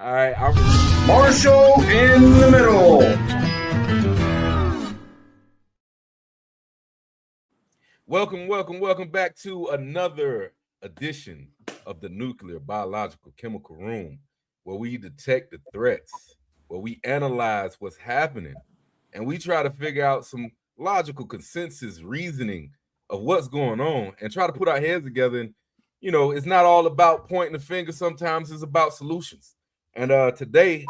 All right, Marshall in the middle. Welcome back to another edition of the Nuclear Biological Chemical Room, where we detect the threats, where we analyze what's happening, and we try to figure out some logical consensus reasoning of what's going on and try to put our heads together. And, it's not all about pointing the finger. Sometimes it's about solutions. And today,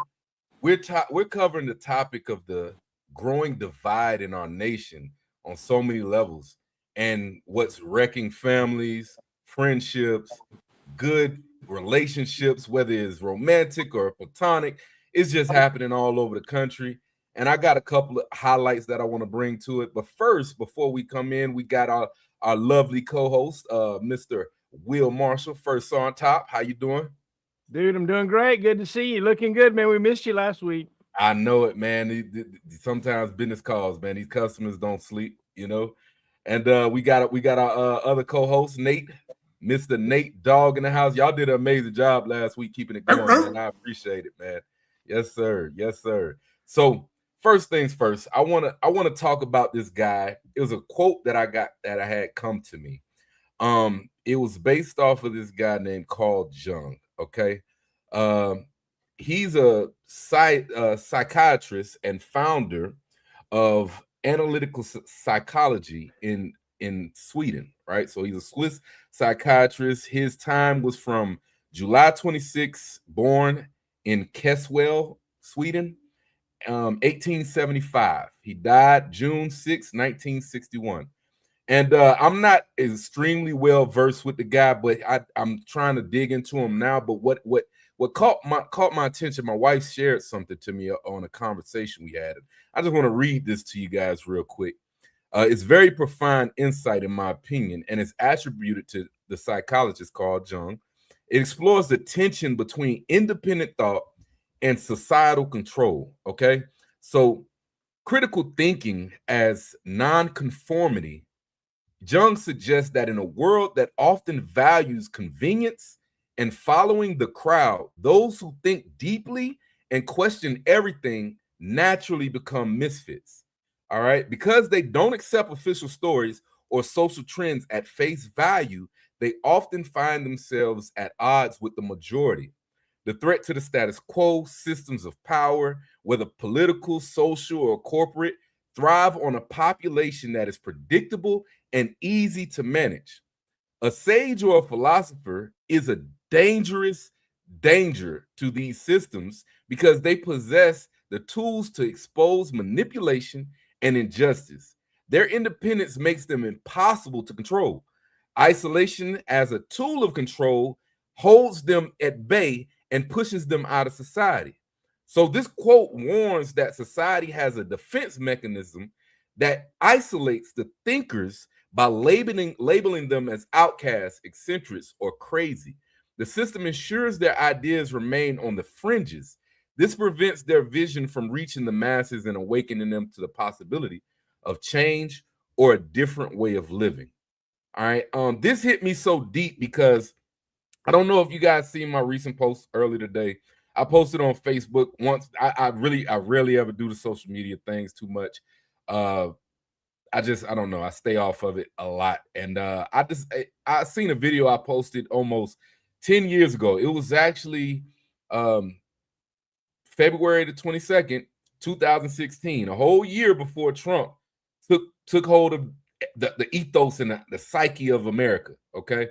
we're covering the topic of the growing divide in our nation on so many levels and what's wrecking families, friendships, good relationships, whether it's romantic or platonic. It's just happening all over the country. And I got a couple of highlights that I want to bring to it. But first, before we come in, we got our lovely co-host, Mr. Will Marshall, first on top. How you doing? Dude, I'm doing great. Good to see you. Looking good, man. We missed you last week. I know it, man. Sometimes business calls, man. These customers don't sleep, And we got our other co-host, Nate, Mr. Nate Dog in the house. Y'all did an amazing job last week keeping it going, man. I appreciate it, man. Yes, sir. Yes, sir. So first things first, I wanna talk about this guy. It was a quote that I had come to me. It was based off of this guy named Carl Jung. Okay. He's a psychiatrist and founder of analytical psychology in Sweden, right? So he's a Swiss psychiatrist. His time was from July 26, born in Kesswell, Sweden, 1875. He died June 6, 1961. And I'm not extremely well versed with the guy, but I'm trying to dig into him now. But what caught my attention, my wife shared something to me on a conversation we had. I just want to read this to you guys real quick. It's very profound insight, in my opinion, and it's attributed to the psychologist Carl Jung. It explores the tension between independent thought and societal control. Okay, so critical thinking as nonconformity. Jung suggests that in a world that often values convenience and following the crowd, those who think deeply and question everything naturally become misfits. All right. Because they don't accept official stories or social trends at face value, they often find themselves at odds with the majority. The threat to the status quo, systems of power, whether political, social, or corporate, thrive on a population that is predictable and easy to manage. A sage or a philosopher is a dangerous danger to these systems because they possess the tools to expose manipulation and injustice. Their independence makes them impossible to control. Isolation as a tool of control holds them at bay and pushes them out of society. So this quote warns that society has a defense mechanism that isolates the thinkers by labeling them as outcasts, eccentrics, or crazy. The system ensures their ideas remain on the fringes. This prevents their vision from reaching the masses and awakening them to the possibility of change or a different way of living. All right. This hit me so deep because I don't know if you guys seen my recent post earlier today. I posted on Facebook once. I rarely ever do the social media things too much. I don't know. I stay off of it a lot. And I seen a video I posted almost 10 years ago. It was actually February the 22nd, 2016, a whole year before Trump took hold of the ethos and the psyche of America. Okay.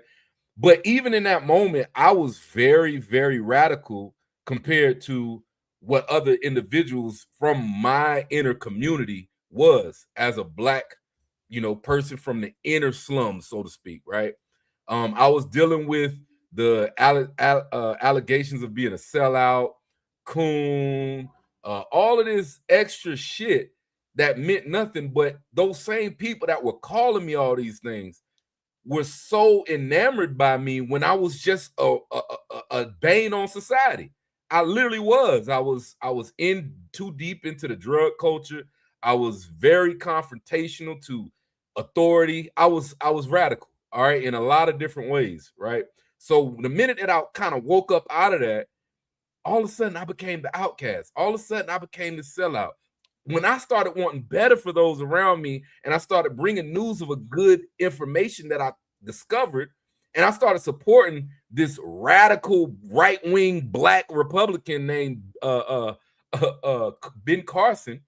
But even in that moment, I was very, very radical compared to what other individuals from my inner community was as a black, person from the inner slums, so to speak, right? I was dealing with the allegations of being a sellout, coon, all of this extra shit that meant nothing. But those same people that were calling me all these things were so enamored by me when I was just a bane on society. I literally was. I was in too deep into the drug culture. I was very confrontational to authority. I was radical, all right, in a lot of different ways, right? So the minute that I kind of woke up out of that, all of a sudden I became the outcast. All of a sudden I became the sellout. When I started wanting better for those around me, and I started bringing news of a good information that I discovered, and I started supporting this radical right-wing Black Republican named Ben Carson,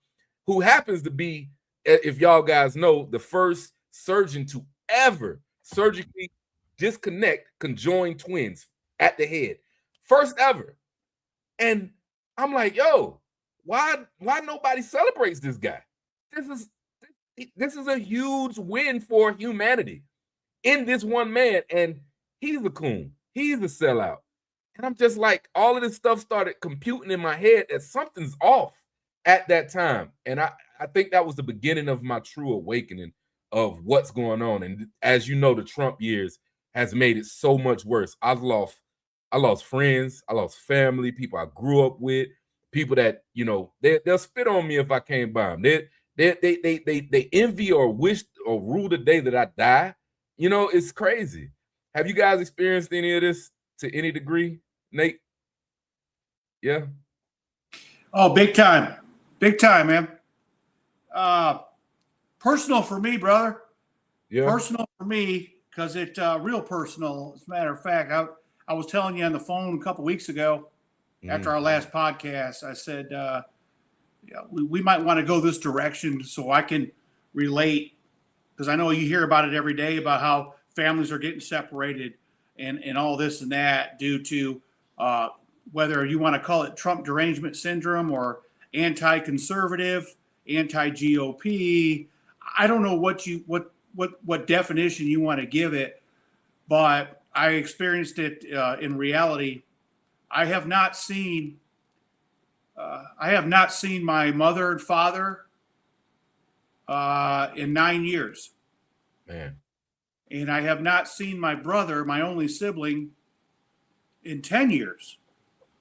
who happens to be, if y'all guys know, the first surgeon to ever surgically disconnect conjoined twins at the head. First ever. And I'm like, yo, why nobody celebrates this guy? This is a huge win for humanity in this one man, and he's a coon. He's a sellout. And I'm just like, all of this stuff started computing in my head that something's off at that time. And I think that was the beginning of my true awakening of what's going on. And as you know, the Trump years has made it so much worse. I lost friends, I lost family, people I grew up with, people that, you know, they'll spit on me if I came by them. They envy or wish or rue the day that I die. You know, it's crazy. Have you guys experienced any of this to any degree, Nate? Yeah. Oh, big time, man. Personal for me, brother. Yeah. Personal for me, because it's real personal. As a matter of fact, I was telling you on the phone a couple weeks ago after our last podcast, I said, we might want to go this direction so I can relate, because I know you hear about it every day about how families are getting separated and all this and that due to whether you want to call it Trump derangement syndrome or anti-conservative, anti-GOP. I don't know what definition you want to give it, but I experienced it in reality. I have not seen my mother and father in 9 years. Man. And I have not seen my brother, my only sibling, in 10 years.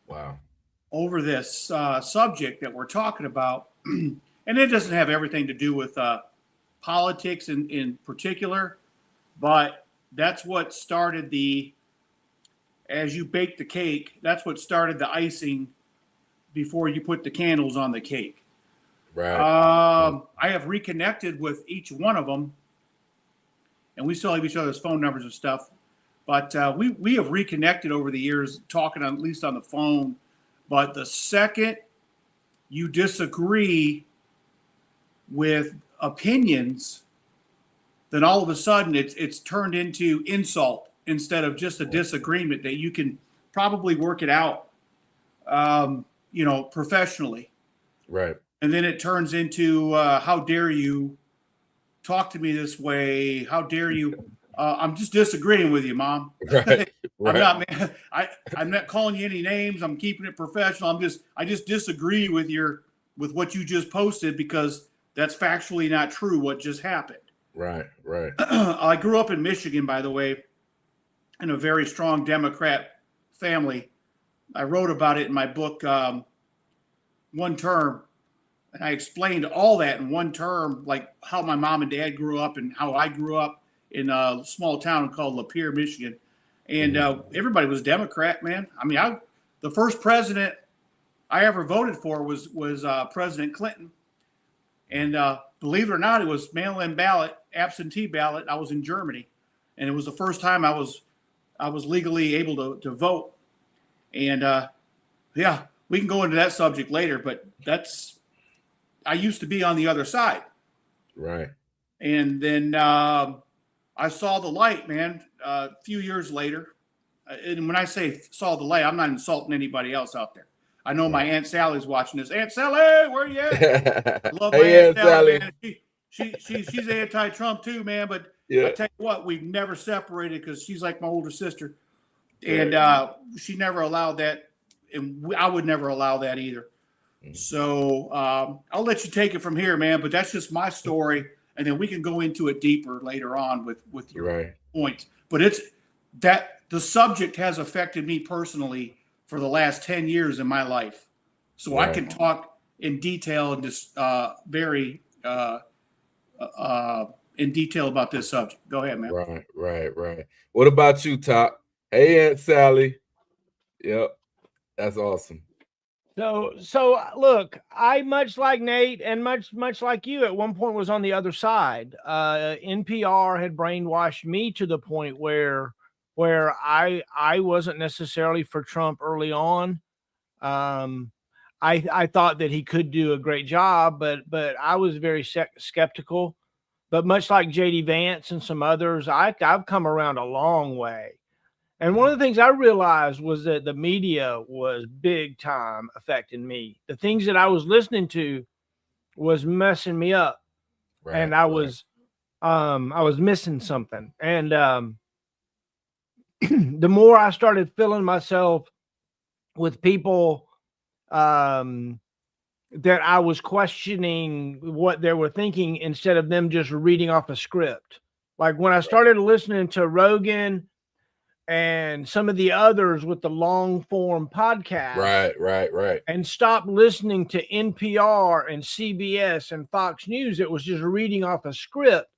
Wow. Over this subject that we're talking about. And it doesn't have everything to do with politics in particular, but that's what started as you bake the cake, that's what started the icing before you put the candles on the cake. Right. I have reconnected with each one of them, and we still have each other's phone numbers and stuff, but we have reconnected over the years, talking at least on the phone. But the second you disagree with opinions, then all of a sudden it's turned into insult instead of just a disagreement that you can probably work it out, professionally. Right. And then it turns into, how dare you talk to me this way? How dare you? I'm just disagreeing with you, Mom. Right. I'm not calling you any names. I'm keeping it professional. I just disagree with what you just posted, because that's factually not true what just happened. Right. I grew up in Michigan, by the way, in a very strong Democrat family. I wrote about it in my book, One Term. And I explained all that in one term, like how my mom and dad grew up and how I grew up in a small town called Lapeer, Michigan. And everybody was Democrat, man. I mean, the first president I ever voted for was President Clinton. And believe it or not, it was mail-in ballot, absentee ballot. I was in Germany, and it was the first time I was legally able to vote. And we can go into that subject later, but I used to be on the other side. Right. And then I saw the light, man, a few years later. And when I say saw the light, I'm not insulting anybody else out there. I know my Aunt Sally's watching this. Aunt Sally, where you at? I love my Aunt Sally, man. She's anti-Trump too, man. But I tell you what, we've never separated because she's like my older sister. And she never allowed that. And I would never allow that either. So I'll let you take it from here, man. But that's just my story. And then we can go into it deeper later on with your points. But it's that the subject has affected me personally for the last 10 years in my life. So I can talk in detail and just very in detail about this subject. Go ahead, man. Right. What about you, Top? Hey, Aunt Sally. Yep. That's awesome. So look, I much like Nate and much like you at one point was on the other side. NPR had brainwashed me to the point where I wasn't necessarily for Trump early on. I thought that he could do a great job, but I was very skeptical. But much like JD Vance and some others, I've come around a long way. And one of the things I realized was that the media was big time affecting me. The things that I was listening to was messing me up, and I was missing something. And the more I started filling myself with people that I was questioning what they were thinking instead of them just reading off a script. Like when I started listening to Rogan and some of the others with the long form podcast. Right. And stopped listening to NPR and CBS and Fox News. It was just reading off a script.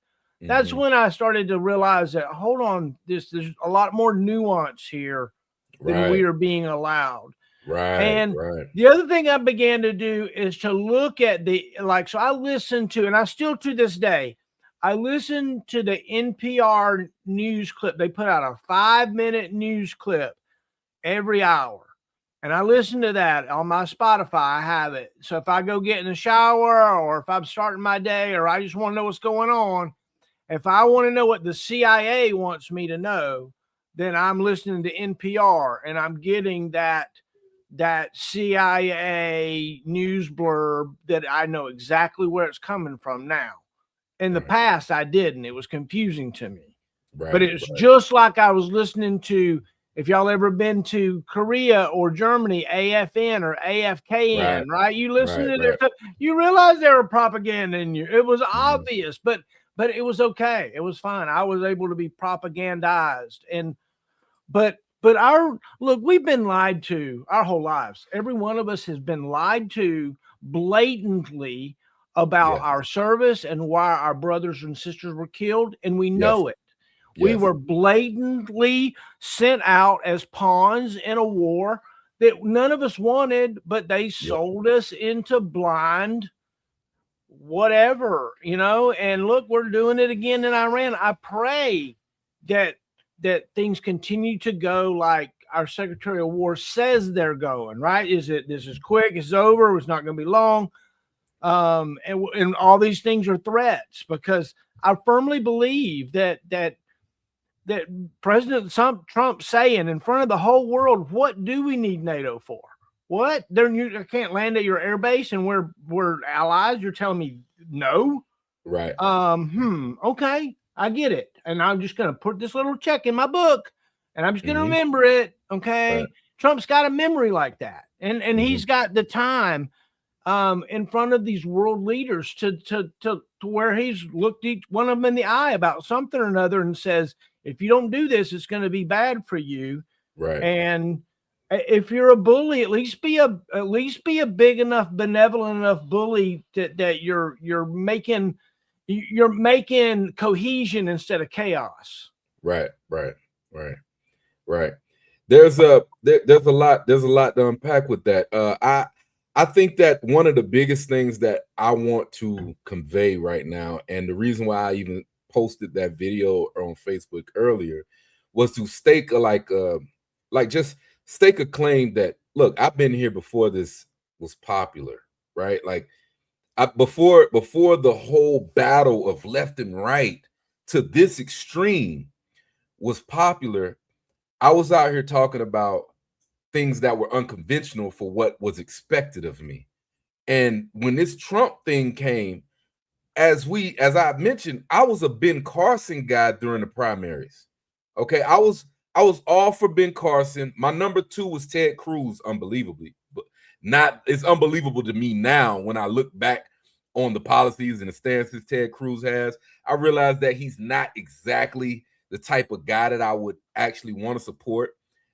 That's when I started to realize that, hold on, there's a lot more nuance here than we are being allowed. And the other thing I began to do is to look at so I listened to, and I still to this day, I listened to the NPR news clip. They put out a 5-minute news clip every hour. And I listen to that on my Spotify. I have it. So if I go get in the shower or if I'm starting my day or I just want to know what's going on, if I want to know what the CIA wants me to know, then I'm listening to NPR and I'm getting that CIA news blurb that I know exactly where it's coming from now. In the past, I didn't. It was confusing to me. But it's just like I was listening to, if y'all ever been to Korea or Germany, AFN or AFKN, right? You listen to their stuff, you realize they were propaganda in you. It was obvious, but it was okay. It was fine. I was able to be propagandized. But we've been lied to our whole lives. Every one of us has been lied to blatantly about our service and why our brothers and sisters were killed, and we know it. We were blatantly sent out as pawns in a war that none of us wanted, but they sold us into blind whatever, and look, we're doing it again in Iran. I pray that things continue to go like our Secretary of War says they're going, right? This is quick, it's over, it's not going to be long. And all these things are threats, because I firmly believe that President Trump saying in front of the whole world, what do we need NATO for? What? I can't land at your air base and we're allies. You're telling me no? Right. Okay, I get it. And I'm just going to put this little check in my book and I'm just going to remember it. Okay. Right. Trump's got a memory like that. And he's got the time in front of these world leaders to where he's looked each one of them in the eye about something or another and says, if you don't do this, it's going to be bad for you. Right. And if you're a bully, at least be a big enough, benevolent enough bully that you're making cohesion instead of chaos. Right. There's a lot to unpack with that. I think that one of the biggest things that I want to convey right now, and the reason why I even posted that video on Facebook earlier, was to stake a claim that, look, I've been here before this was popular, right? Like before the whole battle of left and right to this extreme was popular, I was out here talking about things that were unconventional for what was expected of me. And when this Trump thing came, as I mentioned, I was a Ben Carson guy during the primaries. Okay, I was all for Ben Carson. My number 2 was Ted Cruz, unbelievably, but it's unbelievable to me now when I look back on the policies and the stances Ted Cruz has. I realize that he's not exactly the type of guy that I would actually want to support,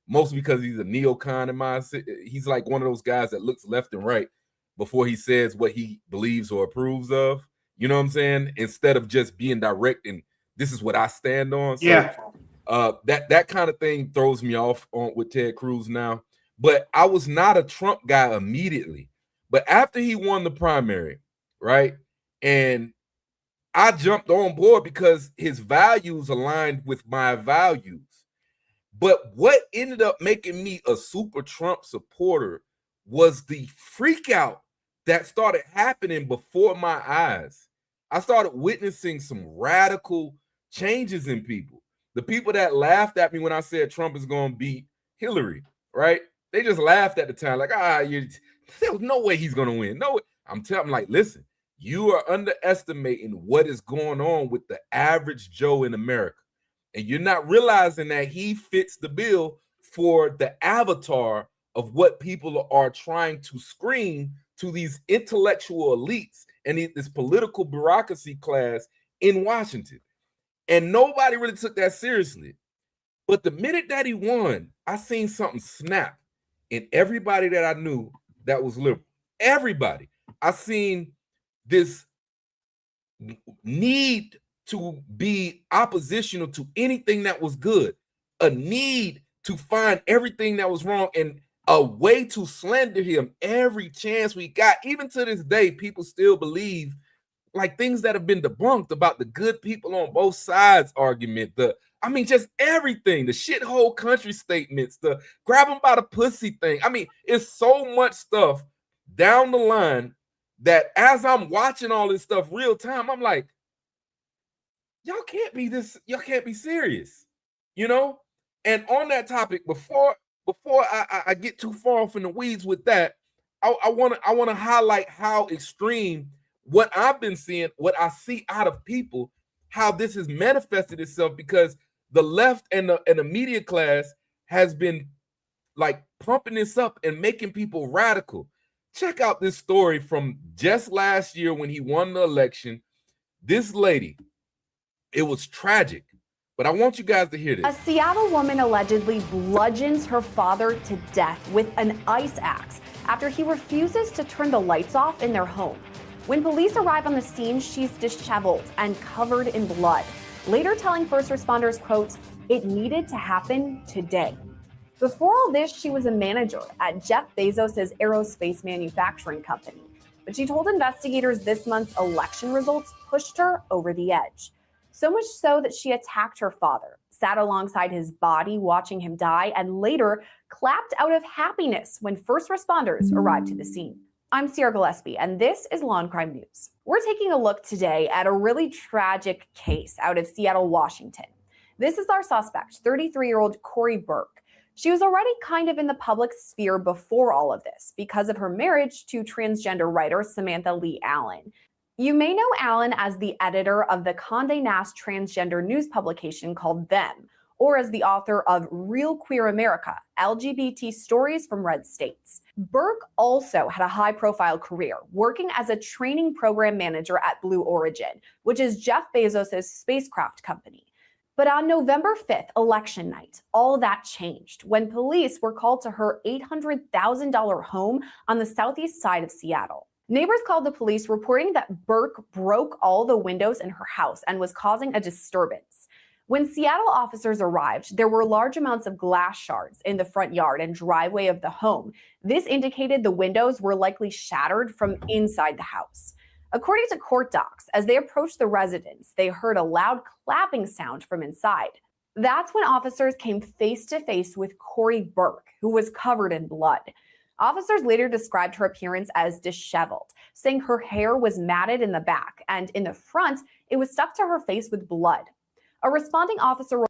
mostly because he's a neocon in my. He's like one of those guys that looks left and right before he says what he believes or approves of. You know what I'm saying? Instead of just being direct and this is what I stand on. So, that kind of thing throws me off with Ted Cruz now. but I was not a Trump guy immediately. But after he won the primary, right? And I jumped on board because his values aligned with my values. But what ended up making me a super Trump supporter was the freak out that started happening before my eyes. I started witnessing some radical changes in people. The people that laughed at me when I said Trump is going to beat Hillary, right? They just laughed at the time, like, there was no way he's going to win. No way. I'm telling them, like, listen, you are underestimating what is going on with the average Joe in America. And you're not realizing that he fits the bill for the avatar of what people are trying to scream to these intellectual elites and this political bureaucracy class in Washington. And nobody really took that seriously. But the minute that he won, I seen something snap in everybody that I knew that was liberal. Everybody. I seen this need to be oppositional to anything that was good, a need to find everything that was wrong, and a way to slander him every chance we got. Even to this day, people still believe like things that have been debunked about the good people on both sides argument, just everything, the shithole country statements, the grab them by the pussy thing. I mean, it's so much stuff down the line that as I'm watching all this stuff real time, I'm like, y'all can't be serious, you know? And on that topic, before I get too far off in the weeds with that, I want to highlight how extreme what I've been seeing, what I see out of people, how this has manifested itself, because the left and the media class has been like pumping this up and making people radical. Check out this story from just last year when he won the election. This lady, it was tragic, but I want you guys to hear this. A Seattle woman allegedly bludgeons her father to death with an ice axe after he refuses to turn the lights off in their home. When police arrive on the scene, she's disheveled and covered in blood, later telling first responders, quote, "It needed to happen today." Before all this, she was a manager at Jeff Bezos' aerospace manufacturing company. But she told investigators this month's election results pushed her over the edge. So much so that she attacked her father, sat alongside his body watching him die, and later clapped out of happiness when first responders arrived to the scene. I'm Sierra Gillespie, and this is Law and Crime News. We're taking a look today at a really tragic case out of Seattle, Washington. This is our suspect, 33-year-old Corey Burke. She was already kind of in the public sphere before all of this because of her marriage to transgender writer Samantha Lee Allen. You may know Allen as the editor of the Condé Nast transgender news publication called Them, or as the author of Real Queer America, LGBT Stories from Red States. Burke also had a high-profile career working as a training program manager at Blue Origin, which is Jeff Bezos' spacecraft company. But on November 5th, election night, all that changed when police were called to her $800,000 home on the southeast side of Seattle. Neighbors called the police reporting that Burke broke all the windows in her house and was causing a disturbance. When Seattle officers arrived, there were large amounts of glass shards in the front yard and driveway of the home. This indicated the windows were likely shattered from inside the house. According to court docs, as they approached the residence, they heard a loud clapping sound from inside. That's when officers came face to face with Corey Burke, who was covered in blood. Officers later described her appearance as disheveled, saying her hair was matted in the back, and in the front, it was stuck to her face with blood. A responding officer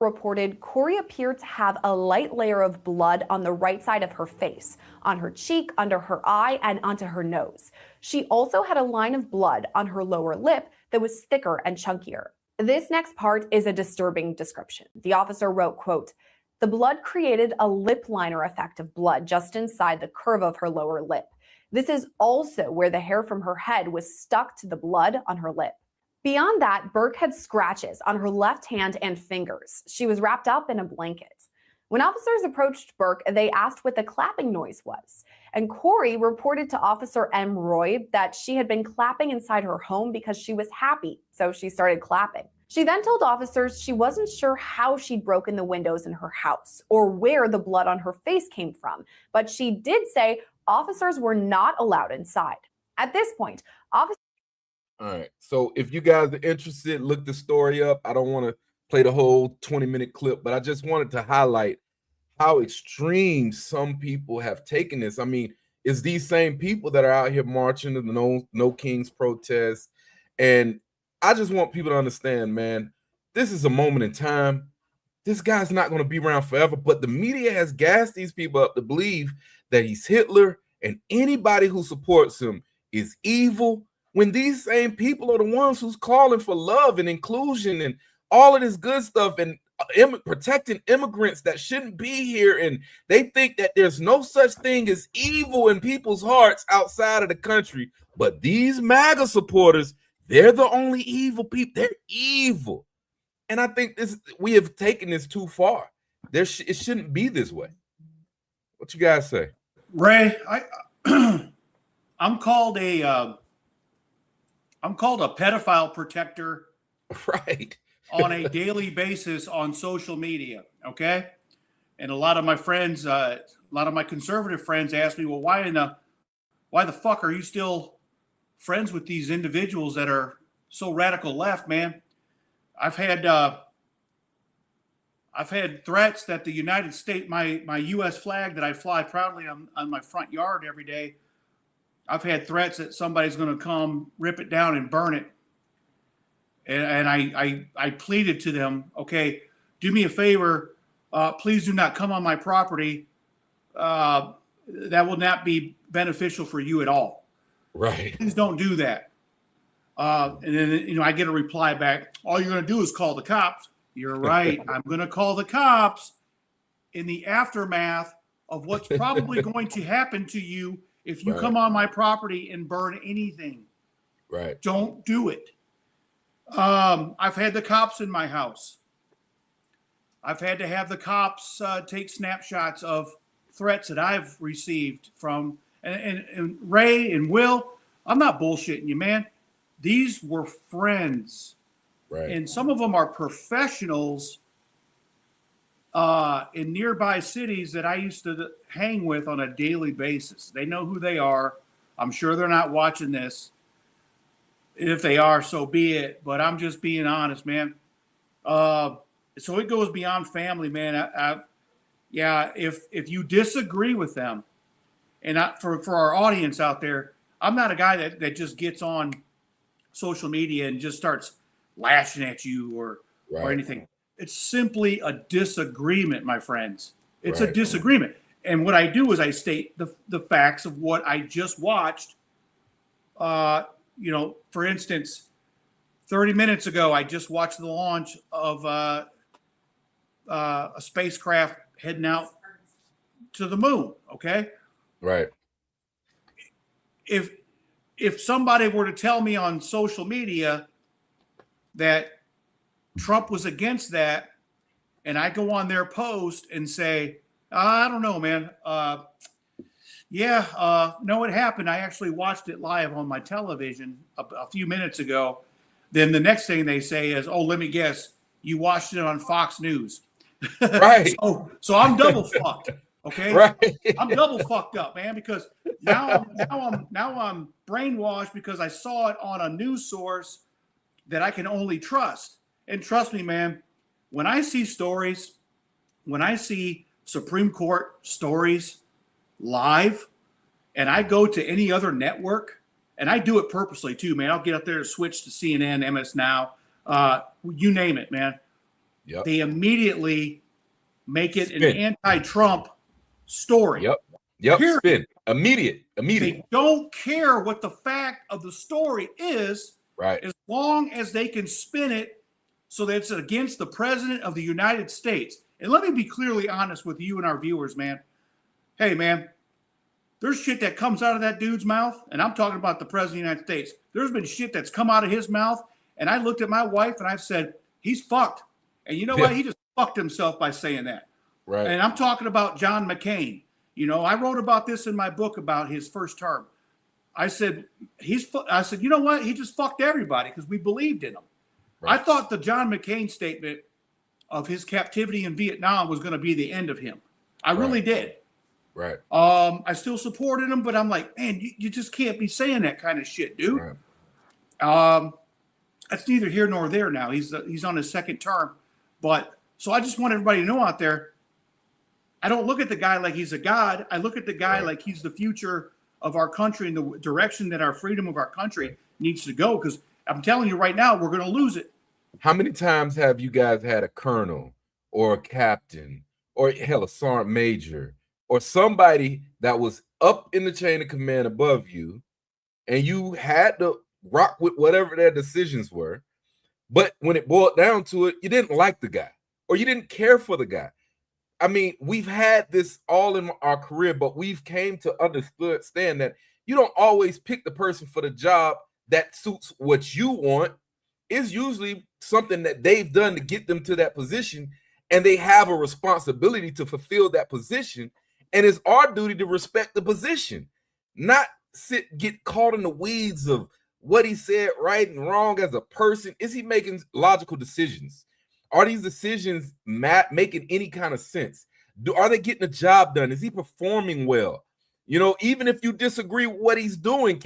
reported Corey appeared to have a light layer of blood on the right side of her face, on her cheek, under her eye, and onto her nose. She also had a line of blood on her lower lip that was thicker and chunkier. This next part is a disturbing description. The officer wrote, quote, "The blood created a lip liner effect of blood just inside the curve of her lower lip. This is also where the hair from her head was stuck to the blood on her lip." Beyond that, Burke had scratches on her left hand and fingers. She was wrapped up in a blanket. When officers approached Burke, they asked what the clapping noise was. And Corey reported to Officer M. Roy that she had been clapping inside her home because she was happy, so she started clapping. She then told officers she wasn't sure how she'd broken the windows in her house or where the blood on her face came from, but she did say officers were not allowed inside. At this point, officers... All right, so if you guys are interested, look the story up. I don't want to play the whole 20-minute clip, but I just wanted to highlight how extreme some people have taken this. I mean, it's these same people that are out here marching to the No Kings protest. And I just want people to understand, man, this is a moment in time. This guy's not going to be around forever, but the media has gassed these people up to believe that he's Hitler and anybody who supports him is evil, when these same people are the ones who's calling for love and inclusion and all of this good stuff and protecting immigrants that shouldn't be here. And they think that there's no such thing as evil in people's hearts outside of the country. But these MAGA supporters, they're the only evil people. They're evil. And I think we have taken this too far. It shouldn't be this way. What you guys say? Ray, I'm called a pedophile protector. Right. On a daily basis on social media, okay? And a lot of my friends, a lot of my conservative friends ask me, well, why the fuck are you still friends with these individuals that are so radical left, man? I've had threats that the United States, my U.S. flag that I fly proudly on my front yard every day, I've had threats that somebody's going to come rip it down and burn it. And I pleaded to them, okay, do me a favor, please do not come on my property. That will not be beneficial for you at all. Right. Please don't do that. And then, I get a reply back, all you're going to do is call the cops. You're right. I'm going to call the cops in the aftermath of what's probably going to happen to you if you come on my property and burn anything. Right. Don't do it. I've had the cops in my house. I've had to have the cops take snapshots of threats that I've received from, and Ray and Will, I'm not bullshitting you, man. These were friends. Right. And some of them are professionals in nearby cities that I used to hang with on a daily basis. They know who they are. I'm sure they're not watching this. If they are, so be it. But I'm just being honest, man. So it goes beyond family, man. If you disagree with them, and for our audience out there, I'm not a guy that just gets on social media and just starts lashing at you or anything. It's simply a disagreement, my friends. It's a disagreement. And what I do is I state the facts of what I just watched. For instance, 30 minutes ago, I just watched the launch of a spacecraft heading out to the moon. Okay. Right. If somebody were to tell me on social media that Trump was against that, and I go on their post and say, I don't know, man. No, it happened. I actually watched it live on my television a few minutes ago. Then the next thing they say is, oh, let me guess, you watched it on Fox News. Right. So I'm double fucked. Okay. Right. I'm double fucked up, man, because now I'm brainwashed because I saw it on a news source that I can only trust. And trust me, man, when I see stories, when I see Supreme Court stories live, and I go to any other network, and I do it purposely too, man. I'll get up there to switch to CNN, MS Now, you name it, man. Yep. They immediately make it an anti-Trump story. Yep. Period. Spin. Immediate. They don't care what the fact of the story is, right? As long as they can spin it so that it's against the president of the United States. And let me be clearly honest with you and our viewers, man. Hey, man, there's shit that comes out of that dude's mouth, and I'm talking about the president of the United States. There's been shit that's come out of his mouth, and I looked at my wife and I said, he's fucked. And you know what? He just fucked himself by saying that. Right. And I'm talking about John McCain. I wrote about this in my book about his first term. I said, you know what? He just fucked everybody because we believed in him. I thought the John McCain statement of his captivity in Vietnam was going to be the end of him. I really did. Right. I still supported him, but I'm like, man, you just can't be saying that kind of shit, dude. Right. That's neither here nor there now. He's on his second term. But so I just want everybody to know out there, I don't look at the guy like he's a god. I look at the guy like he's the future of our country and the direction that our freedom of our country needs to go. Because I'm telling you right now, we're going to lose it. How many times have you guys had a colonel or a captain or hell, a sergeant major or somebody that was up in the chain of command above you, and you had to rock with whatever their decisions were, but when it boiled down to it, you didn't like the guy or you didn't care for the guy? I mean, we've had this all in our career, but we've came to understand that you don't always pick the person for the job that suits what you want. Is usually something that they've done to get them to that position, and they have a responsibility to fulfill that position, and it's our duty to respect the position, not get caught in the weeds of what he said right and wrong as a person. Is he making logical decisions? Are these decisions making any kind of sense? Are they getting the job done? Is he performing well? You know, even if you disagree with what he's doing,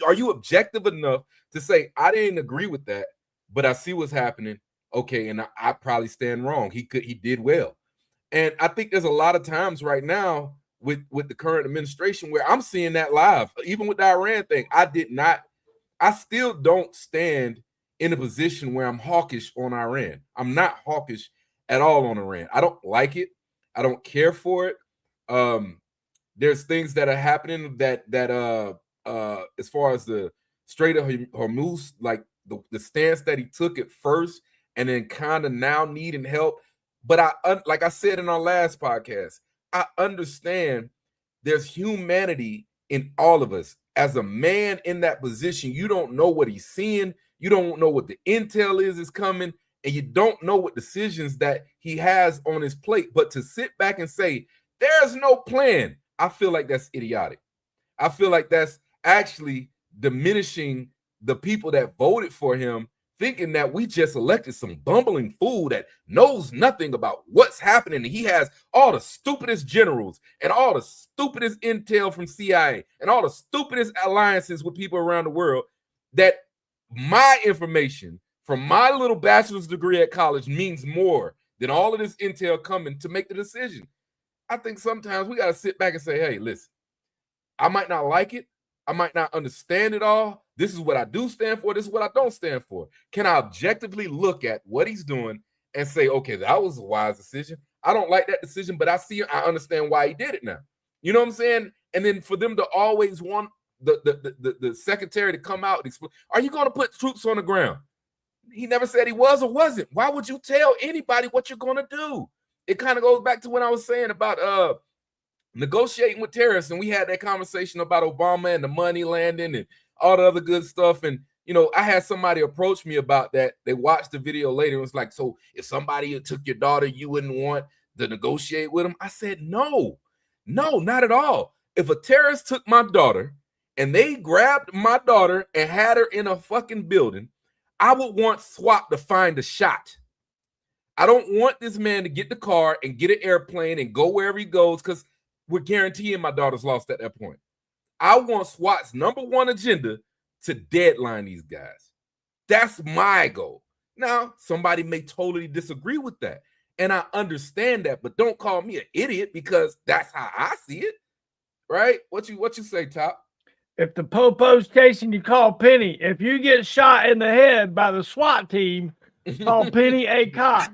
are you objective enough to say, I didn't agree with that, but I see what's happening. Okay, and I probably stand wrong. He did well. And I think there's a lot of times right now with the current administration where I'm seeing that live. Even with the Iran thing, I still don't stand in a position where I'm hawkish on Iran. I'm not hawkish at all on Iran. I don't like it. I don't care for it. There's things that are happening that as far as the Strait of Hormuz, like the stance that he took at first and then kind of now needing help. But like I said in our last podcast, I understand there's humanity in all of us. As a man in that position, you don't know what he's seeing. You don't know what the intel is coming, and you don't know what decisions that he has on his plate. But to sit back and say, there's no plan, I feel like that's idiotic. I feel like that's actually diminishing the people that voted for him, thinking that we just elected some bumbling fool that knows nothing about what's happening. He has all the stupidest generals and all the stupidest intel from CIA and all the stupidest alliances with people around the world, that my information from my little bachelor's degree at college means more than all of this intel coming to make the decision. I think sometimes we got to sit back and say, hey, listen, I might not like it. I might not understand it all. This is what I do stand for. This is what I don't stand for. Can I objectively look at what he's doing and say, okay, that was a wise decision. I don't like that decision, but I understand why he did it now. You know what I'm saying? And then for them to always want the secretary to come out and explain, are you going to put troops on the ground? He never said he was or wasn't. Why would you tell anybody what you're going to do? It kind of goes back to what I was saying about negotiating with terrorists, and we had that conversation about Obama and the money landing and all the other good stuff. And you know, I had somebody approach me about that. They watched the video later and was like, so if somebody took your daughter, you wouldn't want to negotiate with them? I said, no, not at all. If a terrorist took my daughter and they grabbed my daughter and had her in a fucking building, I would want SWAT to find a shot. I don't want this man to get the car and get an airplane and go wherever he goes, because we're guaranteeing my daughter's lost at that point. I want SWAT's number one agenda to deadline these guys. That's my goal. Now, somebody may totally disagree with that, and I understand that, but don't call me an idiot because that's how I see it, right? What you say, Top? If the popo's chasing you, call Penny. If you get shot in the head by the SWAT team, call Penny a cop.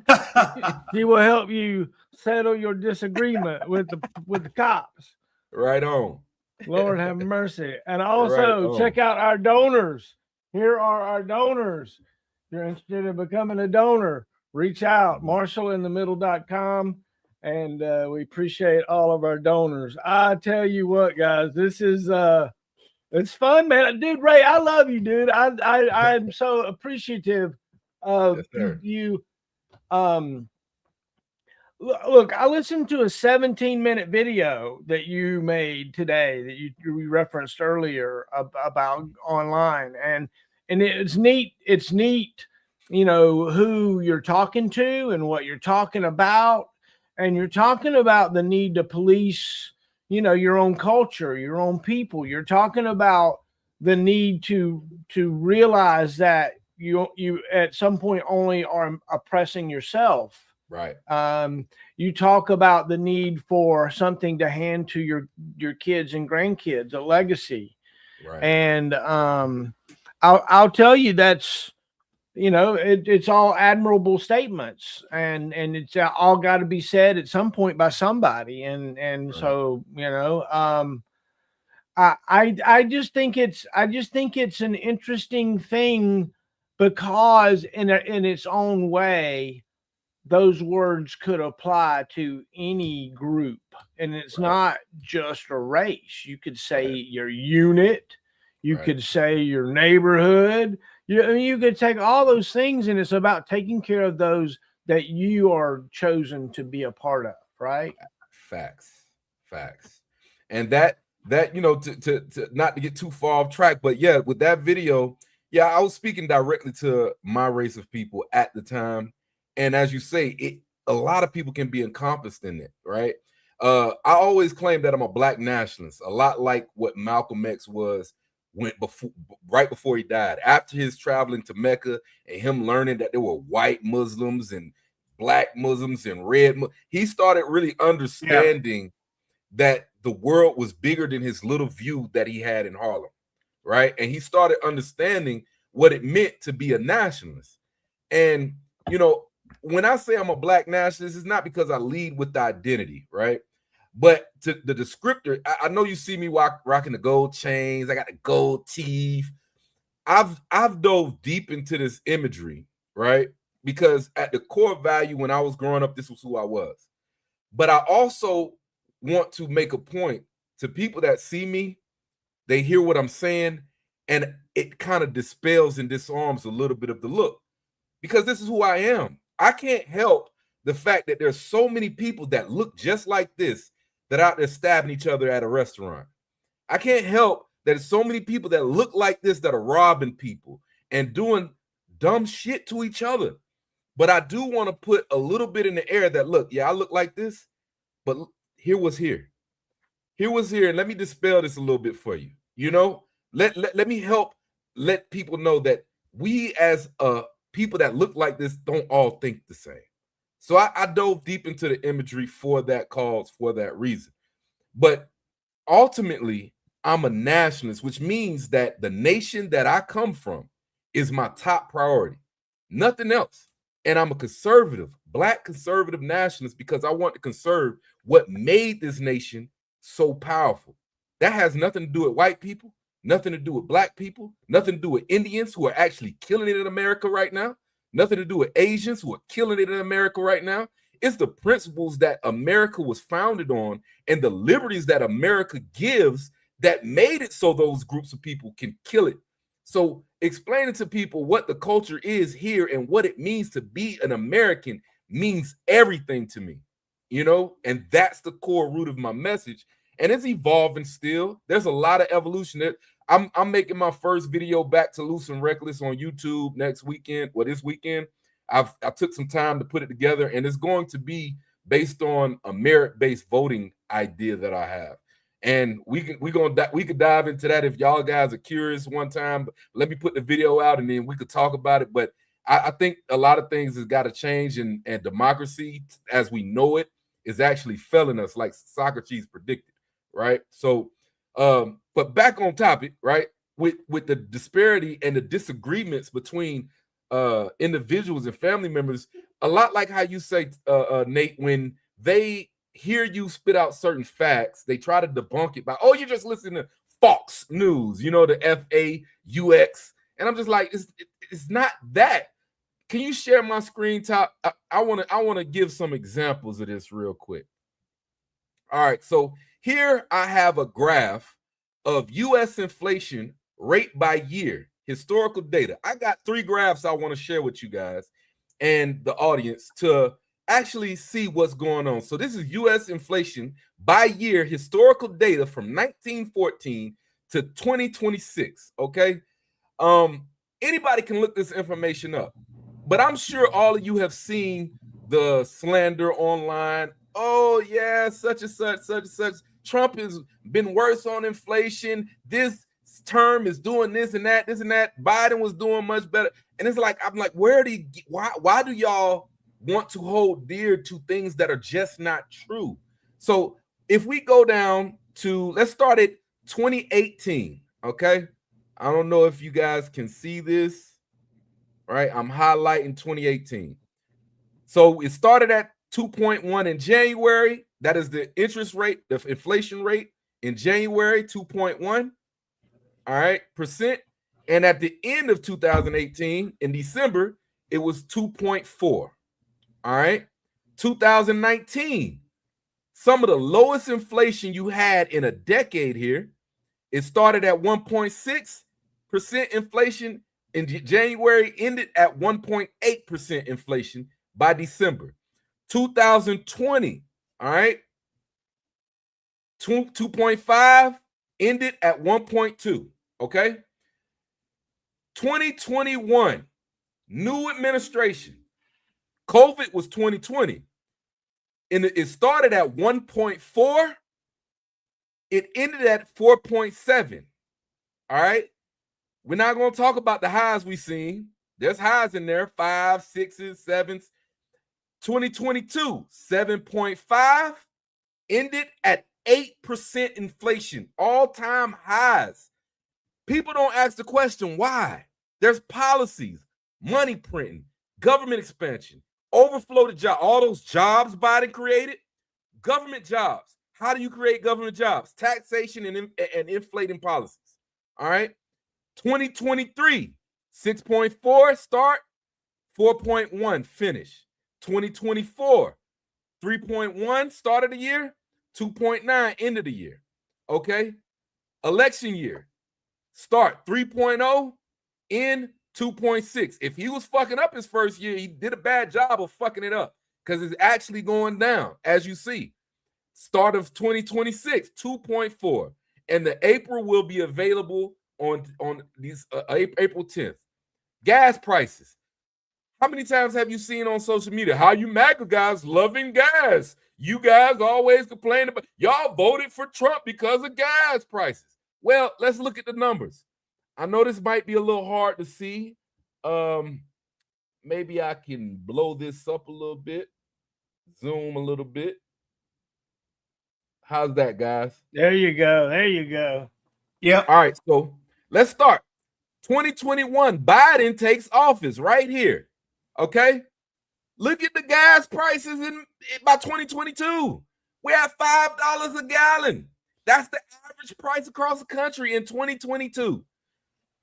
She will help you settle your disagreement with the cops. Right on. Lord have mercy. And also check out our donors. Here are our donors. If you're interested in becoming a donor, reach out, marshallinthemiddle.com. And we appreciate all of our donors. I tell you what, guys, this is it's fun, man. Dude, Ray, I love you, dude. I'm so appreciative of you. Look, I listened to a 17-minute video that you made today that you referenced earlier about online, and it's neat. It's neat you know, who you're talking to and what you're talking about. And you're talking about the need to police, you know, your own culture, your own people. You're talking about the need to realize that you at some point only are oppressing yourself. Right. You talk about the need for something to hand to your kids and grandkids, a legacy. Right. And I'll tell you, that's, you know, it's all admirable statements, and it's all got to be said at some point by somebody. And Right. So, you know, I just think it's an interesting thing, because in its own way, those words could apply to any group, and it's Right. not just a race. You could say Right. your unit, you Right. could say your neighborhood. You could take all those things, and it's about taking care of those that you are chosen to be a part of, right? Facts. And that you know, to not to get too far off track, but yeah, with that video, yeah, I was speaking directly to my race of people at the time. And as you say, a lot of people can be encompassed in it, right? I always claim that I'm a black nationalist, a lot like what Malcolm X was right before he died. After his traveling to Mecca and him learning that there were white Muslims and black Muslims and he started really understanding that the world was bigger than his little view that he had in Harlem, right? And he started understanding what it meant to be a nationalist. And, you know, when I say I'm a black nationalist, it's not because I lead with the identity, right? But to the descriptor, I know you see me rocking the gold chains. I got the gold teeth. I've dove deep into this imagery, right? Because at the core value, when I was growing up, this was who I was. But I also want to make a point to people that see me, they hear what I'm saying, and it kind of dispels and disarms a little bit of the look, because this is who I am. I can't help the fact that there's so many people that look just like this that are out there stabbing each other at a restaurant. I can't help that there's so many people that look like this that are robbing people and doing dumb shit to each other. But I do want to put a little bit in the air that, look, yeah, I look like this, but here was here. Here was here, and let me dispel this a little bit for you. You know, let me help let people know that we as people that look like this don't all think the same. So I dove deep into the imagery for that cause, for that reason. But ultimately, I'm a nationalist, which means that the nation that I come from is my top priority, nothing else. And I'm a conservative, black conservative nationalist, because I want to conserve what made this nation so powerful. That has nothing to do with white people, nothing to do with black people, nothing to do with Indians who are actually killing it in America right now, nothing to do with Asians who are killing it in America right now. It's the principles that America was founded on and the liberties that America gives that made it so those groups of people can kill it. So explaining to people what the culture is here and what it means to be an American means everything to me, you know, and that's the core root of my message. And it's evolving still. There's a lot of evolution there. I'm making my first video back to Loose and Reckless on YouTube next weekend. Well, this weekend, I took some time to put it together, and it's going to be based on a merit-based voting idea that I have. And we could dive into that if y'all guys are curious one time. But let me put the video out, and then we could talk about it. But I think a lot of things has got to change, and democracy, as we know it, is actually failing us, like Socrates predicted, right? So, but back on topic, right? With the disparity and the disagreements between individuals and family members, a lot like how you say, Nate, when they hear you spit out certain facts, they try to debunk it by, oh, you're just listening to Fox News, you know, the FAUX. And I'm just like, it's not that. Can you share my screen top? I want to give some examples of this real quick. All right, so here I have a graph of U.S. inflation rate by year, historical data. I got 3 graphs I want to share with you guys and the audience to actually see what's going on. So this is U.S. inflation by year, historical data from 1914 to 2026, okay? Anybody can look this information up. But I'm sure all of you have seen the slander online. Oh yeah, such and such, such and such. Trump has been worse on inflation. This term is doing this and that, this and that. Biden was doing much better. And it's like, I'm like, why do y'all want to hold dear to things that are just not true? So if we go down to, let's start at 2018, okay? I don't know if you guys can see this, right? I'm highlighting 2018. So it started at 2.1 in January. That is the interest rate, the inflation rate in January, 2.1, all right, percent. And at the end of 2018, in December, it was 2.4, all right? 2019, some of the lowest inflation you had in a decade here. It started at 1.6% inflation in January, ended at 1.8% inflation by December. 2020, all right, 2.5, ended at 1.2, okay? 2021, new administration. COVID was 2020. And it started at 1.4. It ended at 4.7. All right. We're not going to talk about the highs we've seen. There's highs in there, 5, 6s, 7s. 2022, 7.5, ended at 8% inflation, all-time highs. People don't ask the question, why? There's policies, money printing, government expansion, overflow to job, all those jobs Biden created, government jobs. How do you create government jobs? Taxation and inflating policies. All right. 2023, 6.4 start, 4.1 finish. 2024, 3.1 start of the year, 2.9 end of the year. Okay. Election year, start 3.0, end 2.6. If he was fucking up his first year, he did a bad job of fucking it up because it's actually going down, as you see. Start of 2026, 2.4. And the April will be available on these April 10th. Gas prices. How many times have you seen on social media how you MAGA guys loving gas? You guys always complain about, y'all voted for Trump because of gas prices. Well, let's look at the numbers. I know this might be a little hard to see. Maybe I can blow this up a little bit, zoom a little bit. How's that, guys? There you go. There you go. Yep. All right, so let's start. 2021, Biden takes office right here. Okay, look at the gas prices by 2022. We're at $5 a gallon. That's the average price across the country in 2022.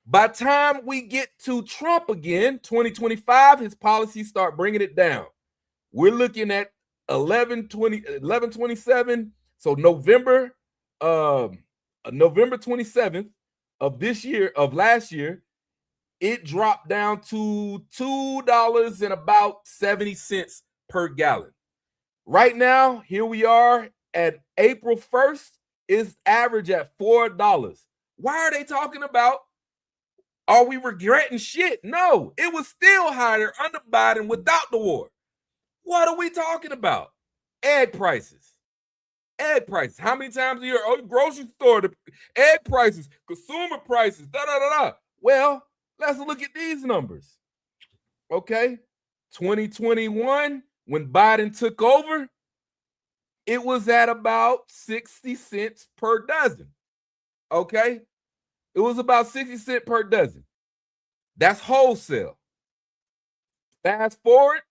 By the time we get to Trump again, 2025, his policies start bringing it down. We're looking at 11/27. So November 27th of this year, of last year, it dropped down to $2.70 per gallon. Right now, here we are at April 1st, is average at $4. Why are they talking about, are we regretting shit? No, it was still higher under Biden without the war. What are we talking about? Egg prices. Egg prices. How many times a year? Oh, grocery store, the egg prices, consumer prices, da-da-da-da. Well, let's look at these numbers. Okay. 2021, when Biden took over, it was at about 60 cents per dozen. Okay. It was about 60 cents per dozen. That's wholesale. Fast forward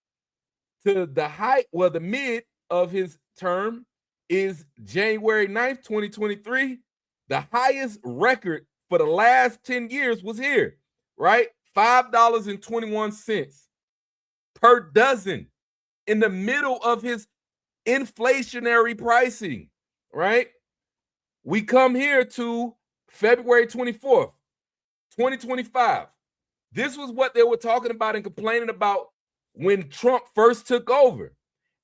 to the height, well, the mid of his term is January 9th, 2023. The highest record for the last 10 years was here, right? $5.21 per dozen in the middle of his inflationary pricing, right? We come here to February 24th, 2025. This was what they were talking about and complaining about when Trump first took over.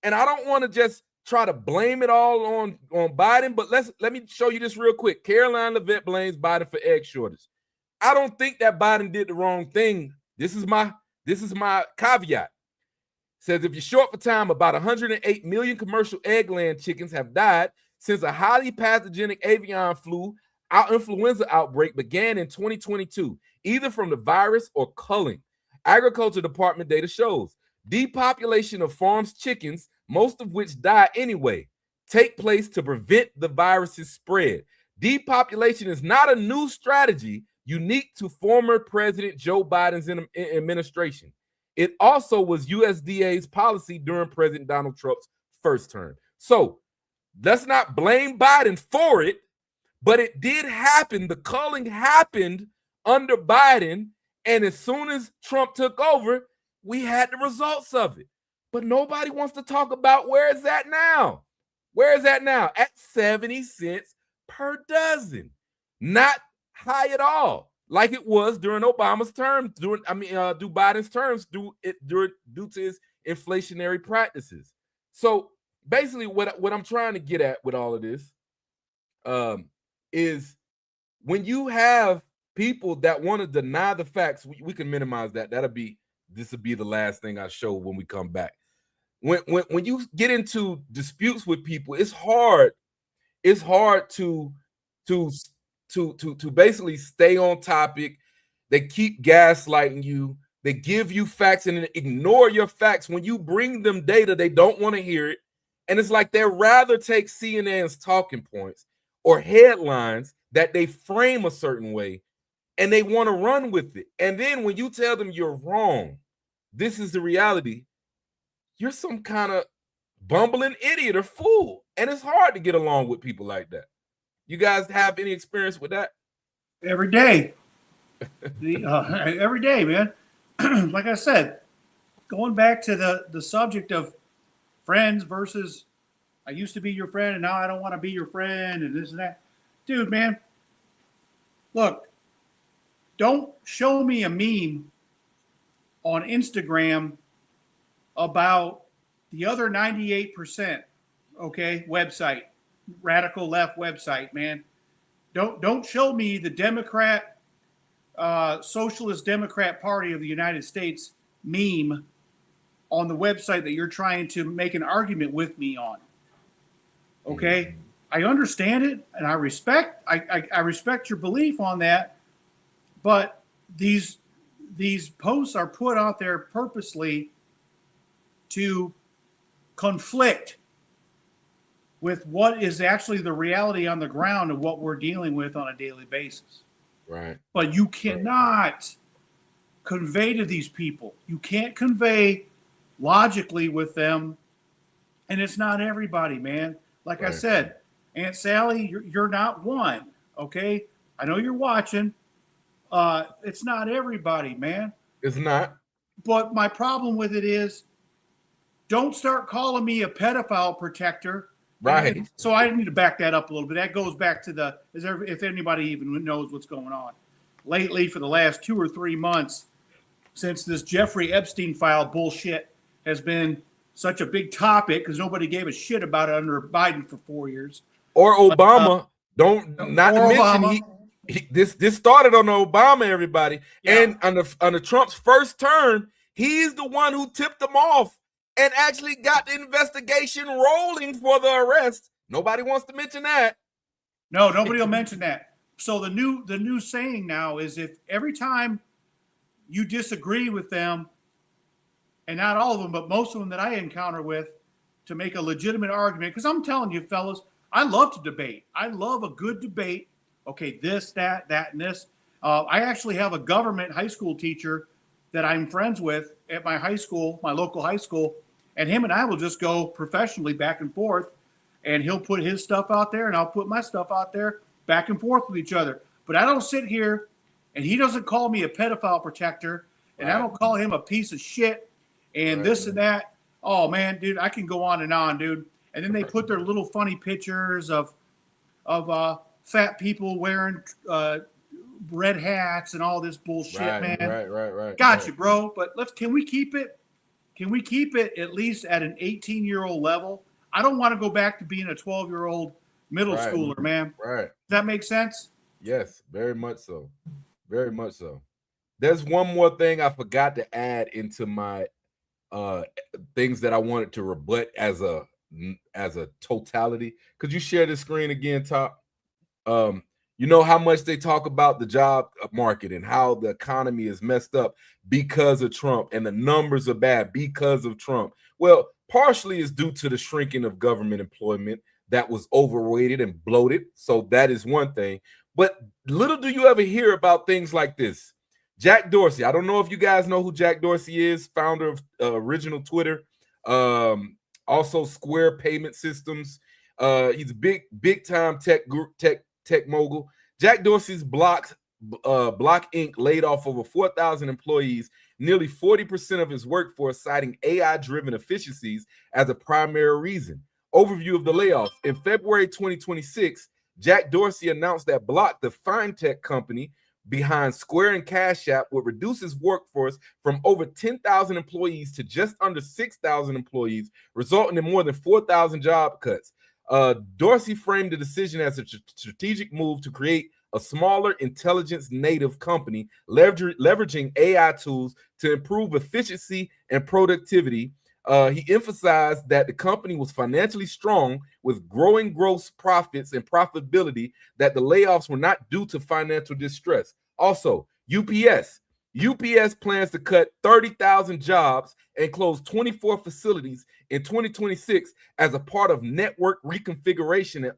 And I don't want to just try to blame it all on Biden, but let me show you this real quick. Caroline Levitt blames Biden for egg shortage. I don't think that Biden did the wrong thing. This is my This is my caveat. Says if you're short for time, about 108 million commercial egg-laying chickens have died since a highly pathogenic avian flu influenza outbreak began in 2022, either from the virus or culling. Agriculture Department data shows depopulation of farms chickens, most of which die anyway, take place to prevent the virus's spread. Depopulation is not a new strategy unique to former President Joe Biden's administration. It also was USDA's policy during President Donald Trump's first term. So let's not blame Biden for it, but it did happen. The culling happened under Biden, and as soon as Trump took over, we had the results of it. But nobody wants to talk about where is that now? Where is that now? At 70 cents per dozen. Not high at all, like it was during Obama's term, due Biden's terms, due to his inflationary practices. So basically, what I'm trying to get at with all of this is when you have people that want to deny the facts, we can minimize that. This will be the last thing I show when we come back. When you get into disputes with people, it's hard to basically stay on topic. They keep gaslighting you. They give you facts and then ignore your facts. When you bring them data, they don't want to hear it. And it's like they'd rather take CNN's talking points or headlines that they frame a certain way, and they want to run with it. And then when you tell them you're wrong, this is the reality, you're some kind of bumbling idiot or fool. And it's hard to get along with people like that. You guys have any experience with that? Every day. Every day, man. Like I said, going back to the subject of friends versus I used to be your friend and now I don't want to be your friend and this and that. Dude, man, look, don't show me a meme on Instagram about the other 98%, okay, website, radical left website, man. Don't show me the Democrat, Socialist Democrat Party of the United States meme on the website that you're trying to make an argument with me on. Okay, I understand it and I respect your belief on that, but these posts are put out there purposely to conflict with what is actually the reality on the ground of what we're dealing with on a daily basis. Right. But you cannot convey to these people. You can't convey logically with them. And it's not everybody, man. Like I said, Aunt Sally, you're not one. Okay. I know you're watching. It's not everybody, man. It's not. But my problem with it is don't start calling me a pedophile protector. Right. And so I need to back that up a little bit. That goes back to if anybody even knows what's going on. Lately, for the last 2 or 3 months, since this Jeffrey Epstein file bullshit has been such a big topic because nobody gave a shit about it under Biden for 4 years. Or Obama. This started on Obama, everybody. Yeah. And under Trump's first term, he's the one who tipped them off and actually got the investigation rolling for the arrest. Nobody wants to mention that. No, nobody will mention that. So the new saying now is if every time you disagree with them, and not all of them, but most of them that I encounter with, to make a legitimate argument, because I'm telling you, fellas, I love to debate. I love a good debate. Okay, this, that, and this. I actually have a government high school teacher that I'm friends with at my high school, my local high school, and him and I will just go professionally back and forth, and he'll put his stuff out there, and I'll put my stuff out there, back and forth with each other. But I don't sit here, and he doesn't call me a pedophile protector, and I don't call him a piece of shit, and this and that. Oh, man, dude, I can go on and on, dude. And then they put their little funny pictures of fat people wearing red hats and all this bullshit, man. Right. Gotcha, bro. But can we keep it? Can we keep it at least at an 18-year-old level? I don't want to go back to being a 12-year-old middle schooler, man. Right. Does that make sense? Yes, very much so. Very much so. There's one more thing I forgot to add into my things that I wanted to rebut as a totality. Could you share the screen again, Top? You know how much they talk about the job market and how the economy is messed up because of Trump and the numbers are bad because of Trump. Well, partially is due to the shrinking of government employment that was overrated and bloated. So that is one thing. But little do you ever hear about things like this. Jack Dorsey. I don't know if you guys know who Jack Dorsey is, founder of original Twitter, also Square Payment Systems. He's a big time tech mogul. Jack Dorsey's Block Inc. laid off over 4,000 employees, nearly 40% of his workforce, citing AI-driven efficiencies as a primary reason. Overview of the layoffs. In February 2026, Jack Dorsey announced that Block, the fintech company behind Square and Cash App, would reduce his workforce from over 10,000 employees to just under 6,000 employees, resulting in more than 4,000 job cuts. Dorsey framed the decision as a strategic move to create a smaller intelligence native company, leveraging AI tools to improve efficiency and productivity. He emphasized that the company was financially strong with growing gross profits and profitability, that the layoffs were not due to financial distress. Also, UPS plans to cut 30,000 jobs and close 24 facilities in 2026 as a part of network reconfiguration and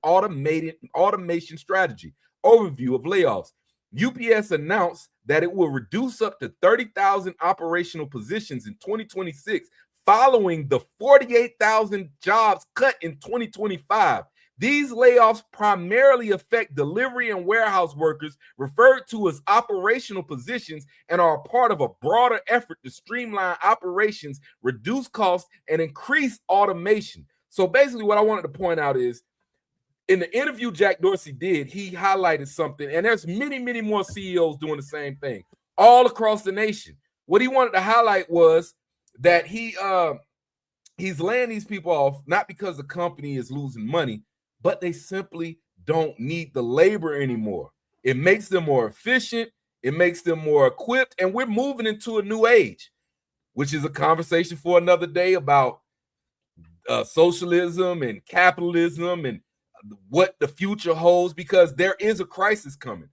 automation strategy. Overview of layoffs. UPS announced that it will reduce up to 30,000 operational positions in 2026, following the 48,000 jobs cut in 2025. These layoffs primarily affect delivery and warehouse workers, referred to as operational positions, and are a part of a broader effort to streamline operations, reduce costs, and increase automation. So basically what I wanted to point out is, in the interview Jack Dorsey did, he highlighted something, and there's many, many more CEOs doing the same thing all across the nation. What he wanted to highlight was that he's laying these people off, not because the company is losing money, but they simply don't need the labor anymore. It makes them more efficient. It makes them more equipped. And we're moving into a new age, which is a conversation for another day about socialism and capitalism and what the future holds, because there is a crisis coming.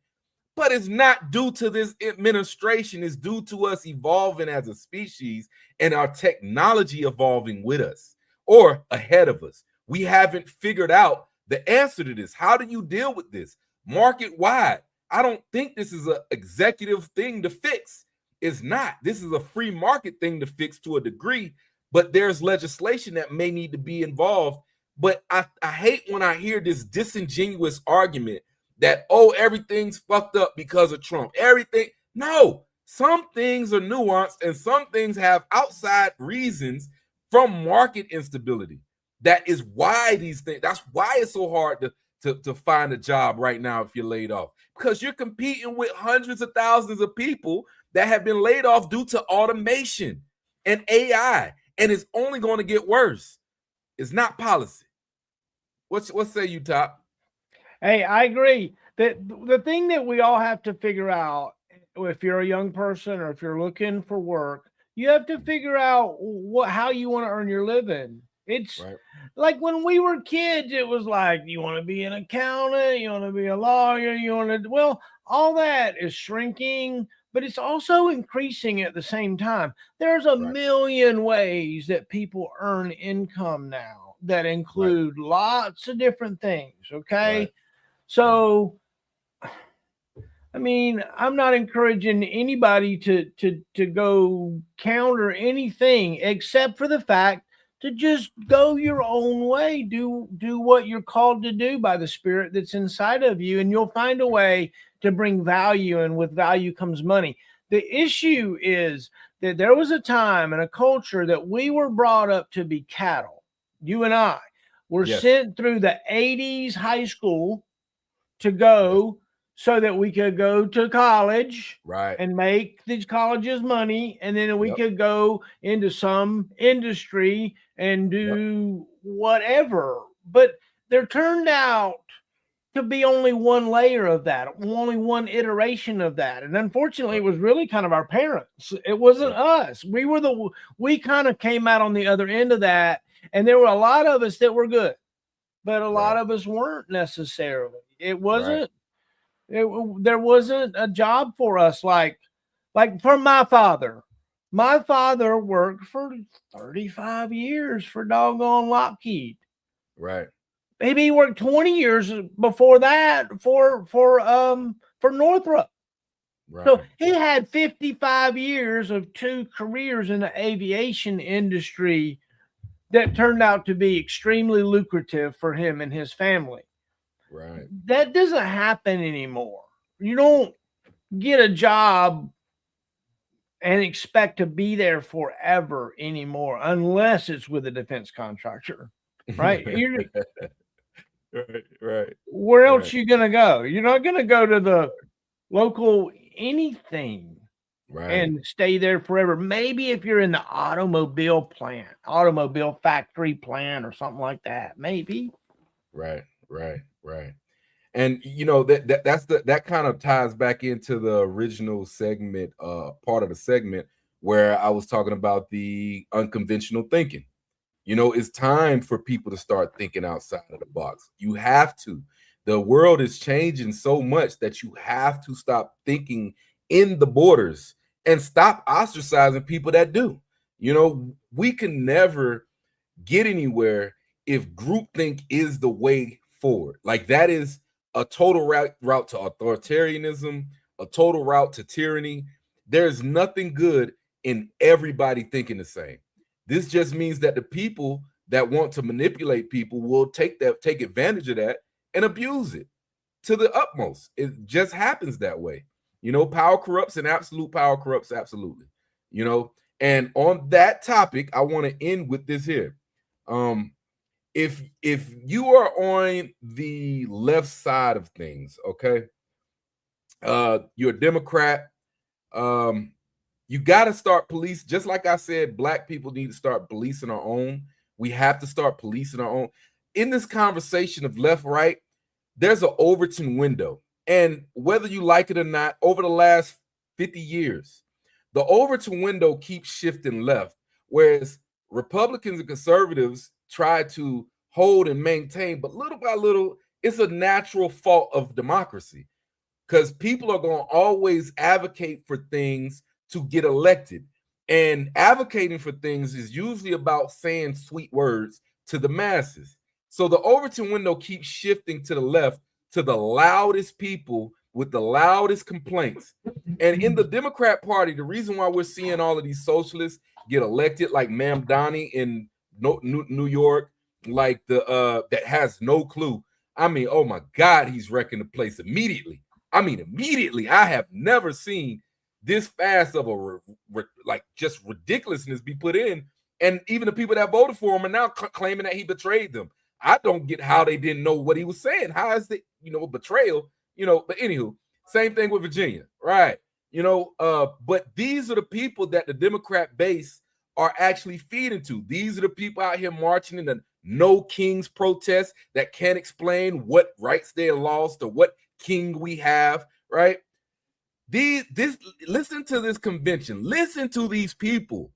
But it's not due to this administration. It's due to us evolving as a species and our technology evolving with us or ahead of us. We haven't figured out the answer to this. How do you deal with this market-wide? I don't think this is an executive thing to fix. It's not. This is a free market thing to fix to a degree, but there's legislation that may need to be involved. But I hate when I hear this disingenuous argument that, oh, everything's fucked up because of Trump. Everything. No, some things are nuanced and some things have outside reasons from market instability. That is why these things, that's why it's so hard to find a job right now if you're laid off, because you're competing with hundreds of thousands of people that have been laid off due to automation and AI, and it's only going to get worse. It's not policy. What say you, Top? Hey, I agree that the thing that we all have to figure out, if you're a young person or if you're looking for work, you have to figure out how you want to earn your living. It's right. Like when we were kids, it was like, you want to be an accountant, you want to be a lawyer, well, all that is shrinking, but it's also increasing at the same time. There's a million ways that people earn income now that include lots of different things. Okay. So, I mean, I'm not encouraging anybody to go counter anything except for the fact to just go your own way. Do what you're called to do by the Spirit that's inside of you, and you'll find a way to bring value, and with value comes money. The issue is that there was a time and a culture that we were brought up to be cattle. You and I were sent through the 80s high school to go so that we could go to college and make these colleges money. And then we could go into some industry and do whatever. But there turned out to be only one layer of that, only one iteration of that. And unfortunately, it was really kind of our parents. It wasn't us. We kind of came out on the other end of that. And there were a lot of us that were good, but a lot of us weren't necessarily. It wasn't, there wasn't a job for us. Like for my father worked for 35 years for doggone Lockheed. Right. Maybe he worked 20 years before that for Northrop. Right. So he had 55 years of 2 careers in the aviation industry that turned out to be extremely lucrative for him and his family. Right. That doesn't happen anymore. You don't get a job and expect to be there forever anymore, unless it's with a defense contractor, right? Right. Where else you gonna go? You're not gonna go to the local anything and stay there forever. Maybe if you're in the automobile factory plant or something like that, maybe. Right. And you know that kind of ties back into the original segment, part of the segment where I was talking about the unconventional thinking. You know, it's time for people to start thinking outside of the box. You have to. The world is changing so much that you have to stop thinking in the borders and stop ostracizing people that do. You know, we can never get anywhere if groupthink is the way forward. Like that is a total route to authoritarianism, a total route to tyranny. There's nothing good in everybody thinking the same. This just means that the people that want to manipulate people will take advantage of that and abuse it to the utmost. It just happens that way. You know, power corrupts and absolute power corrupts absolutely. You know, and on that topic, I want to end with this here. If you are on the left side of things, okay, you're a Democrat, you got to start police. Just like I said, black people need to start policing our own. We have to start policing our own. In this conversation of left, right, there's an Overton window. And whether you like it or not, over the last 50 years, the Overton window keeps shifting left, whereas Republicans and conservatives try to hold and maintain, but little by little, it's a natural fault of democracy because people are going to always advocate for things to get elected. And advocating for things is usually about saying sweet words to the masses. So the Overton window keeps shifting to the left, to the loudest people with the loudest complaints. And in the Democrat Party, the reason why we're seeing all of these socialists get elected, like Ma'am Donnie in New York, like that has no clue. I mean, oh my God, he's wrecking the place immediately. I mean, immediately. I have never seen this fast of a just ridiculousness be put in, and even the people that voted for him are now claiming that he betrayed them. I don't get how they didn't know what he was saying. How is it, betrayal? But anywho, same thing with Virginia, right? But these are the people that the Democrat base are actually feeding to. These are the people out here marching in the No Kings protest that can't explain what rights they lost or what king we have, right? Listen to this convention, listen to these people,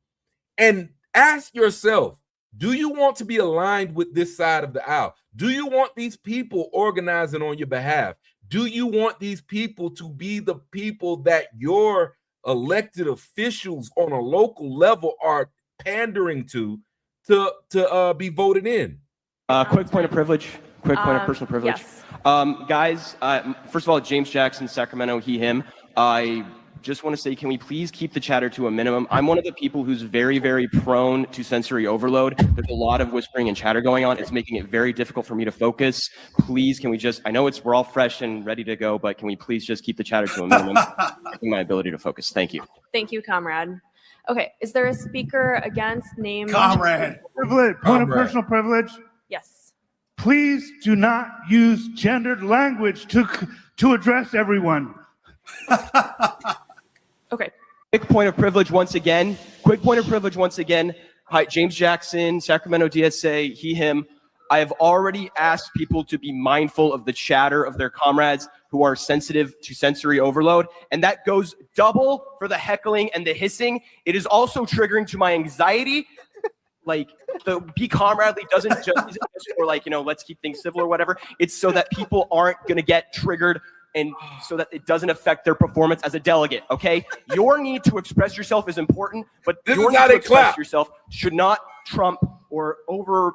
and ask yourself, do you want to be aligned with this side of the aisle? Do you want these people organizing on your behalf? Do you want these people to be the people that your elected officials on a local level are pandering to be voted in? Quick point of privilege, point of personal privilege. Yes. Guys, first of all, James Jackson, Sacramento, he, him. I just want to say, can we please keep the chatter to a minimum? I'm one of the people who's very, very prone to sensory overload. There's a lot of whispering and chatter going on. It's making it very difficult for me to focus. Please, can we just, I know we're all fresh and ready to go, but can we please just keep the chatter to a minimum? My ability to focus. Thank you. Thank you, comrade. Okay, is there a speaker against name? Comrade. Point of personal privilege. Yes. Please do not use gendered language to address everyone. Okay. Quick point of privilege once again. Hi, James Jackson, Sacramento DSA, he, him. I have already asked people to be mindful of the chatter of their comrades who are sensitive to sensory overload, and that goes double for the heckling and the hissing. It is also triggering to my anxiety. Like, the be comradely isn't just for like, let's keep things civil or whatever. It's so that people aren't going to get triggered and so that it doesn't affect their performance as a delegate, okay? Your need to express yourself is important, but your need to express yourself should not trump or over,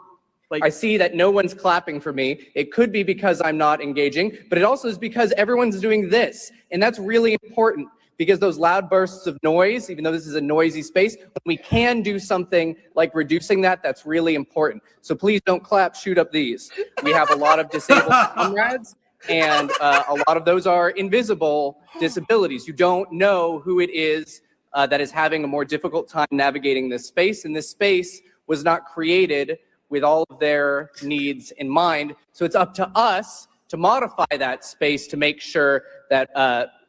like... I see that no one's clapping for me. It could be because I'm not engaging, but it also is because everyone's doing this. And that's really important because those loud bursts of noise, even though this is a noisy space, when we can do something like reducing that, that's really important. So please don't clap, shoot up these. We have a lot of disabled comrades, and a lot of those are invisible disabilities. You don't know who it is that is having a more difficult time navigating this space, and this space was not created with all of their needs in mind. So it's up to us to modify that space to make sure that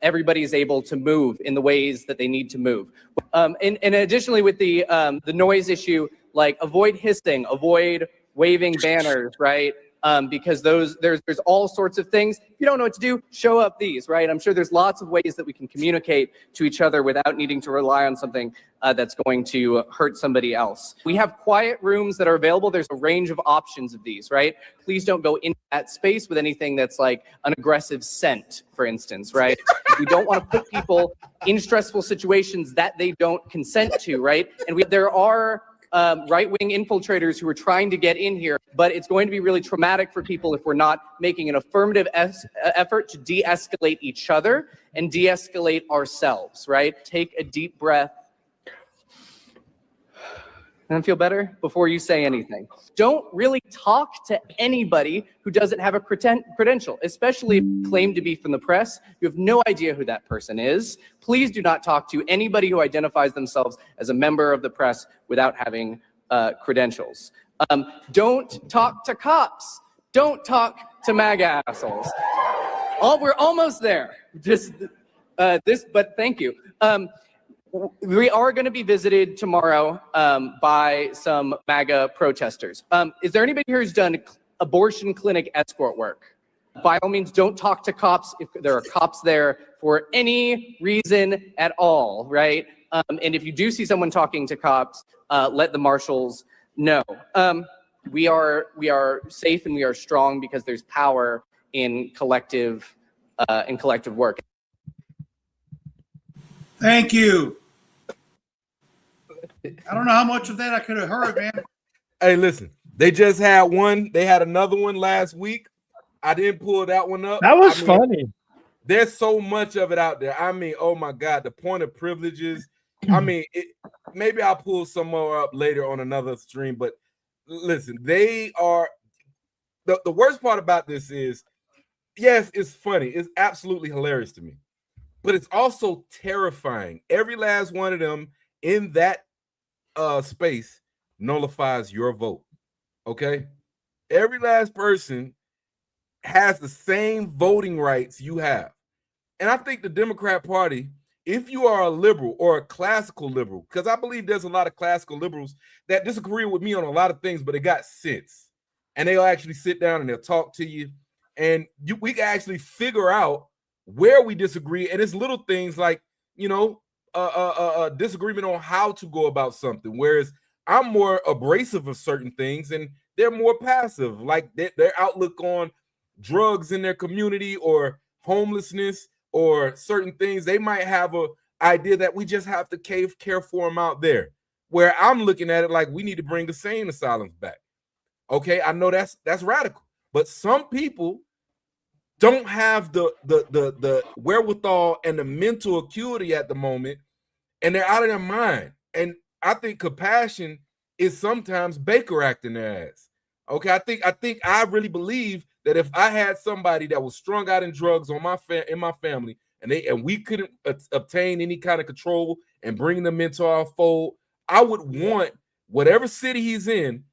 everybody is able to move in the ways that they need to move. And additionally, with the noise issue, like avoid hissing, avoid waving banners, right? Because there's all sorts of things. If you don't know what to do, show up these, right? I'm sure there's lots of ways that we can communicate to each other without needing to rely on something that's going to hurt somebody else. We have quiet rooms that are available. There's a range of options of these, right? Please don't go into that space with anything that's like an aggressive scent, for instance, right? We don't want to put people in stressful situations that they don't consent to, right? And there are right-wing infiltrators who are trying to get in here, but it's going to be really traumatic for people if we're not making an affirmative effort to de-escalate each other and de-escalate ourselves, right? Take a deep breath. And feel better before you say anything. Don't really talk to anybody who doesn't have a credential, especially if you claim to be from the press. You have no idea who that person is. Please do not talk to anybody who identifies themselves as a member of the press without having credentials. Don't talk to cops. Don't talk to MAGA assholes. We're almost there. But thank you. We are going to be visited tomorrow by some MAGA protesters. Is there anybody here who's done abortion clinic escort work? By all means, don't talk to cops if there are cops there for any reason at all, right? And if you do see someone talking to cops, let the marshals know. We are safe and we are strong because there's power in collective work. Thank you. I don't know how much of that I could have heard, man. Hey, listen, they just had one. They had another one last week. I didn't pull that one up. That was funny. There's so much of it out there. I mean, oh my God, the point of privileges. I mean, maybe I'll pull some more up later on another stream, but listen, they are the worst part about this is, yes, it's funny. It's absolutely hilarious to me, but it's also terrifying. Every last one of them in that space nullifies your vote. Okay, every last person has the same voting rights you have. And I think the Democrat Party, if you are a liberal or a classical liberal, because I believe there's a lot of classical liberals that disagree with me on a lot of things, but they got sense and they'll actually sit down and they'll talk to you, and we can actually figure out where we disagree. And it's little things like, a disagreement on how to go about something, whereas I'm more abrasive of certain things and they're more passive, like their outlook on drugs in their community or homelessness or certain things. They might have an idea that we just have to care for them out there, where I'm looking at it like we need to bring the sane asylums back. Okay, I know that's radical, but some people don't have the wherewithal and the mental acuity at the moment, and they're out of their mind. And I think compassion is sometimes Baker acting their ass. Okay, I really believe that if I had somebody that was strung out in drugs on in my family, and we couldn't obtain any kind of control and bring them into our fold, I would want whatever city he's in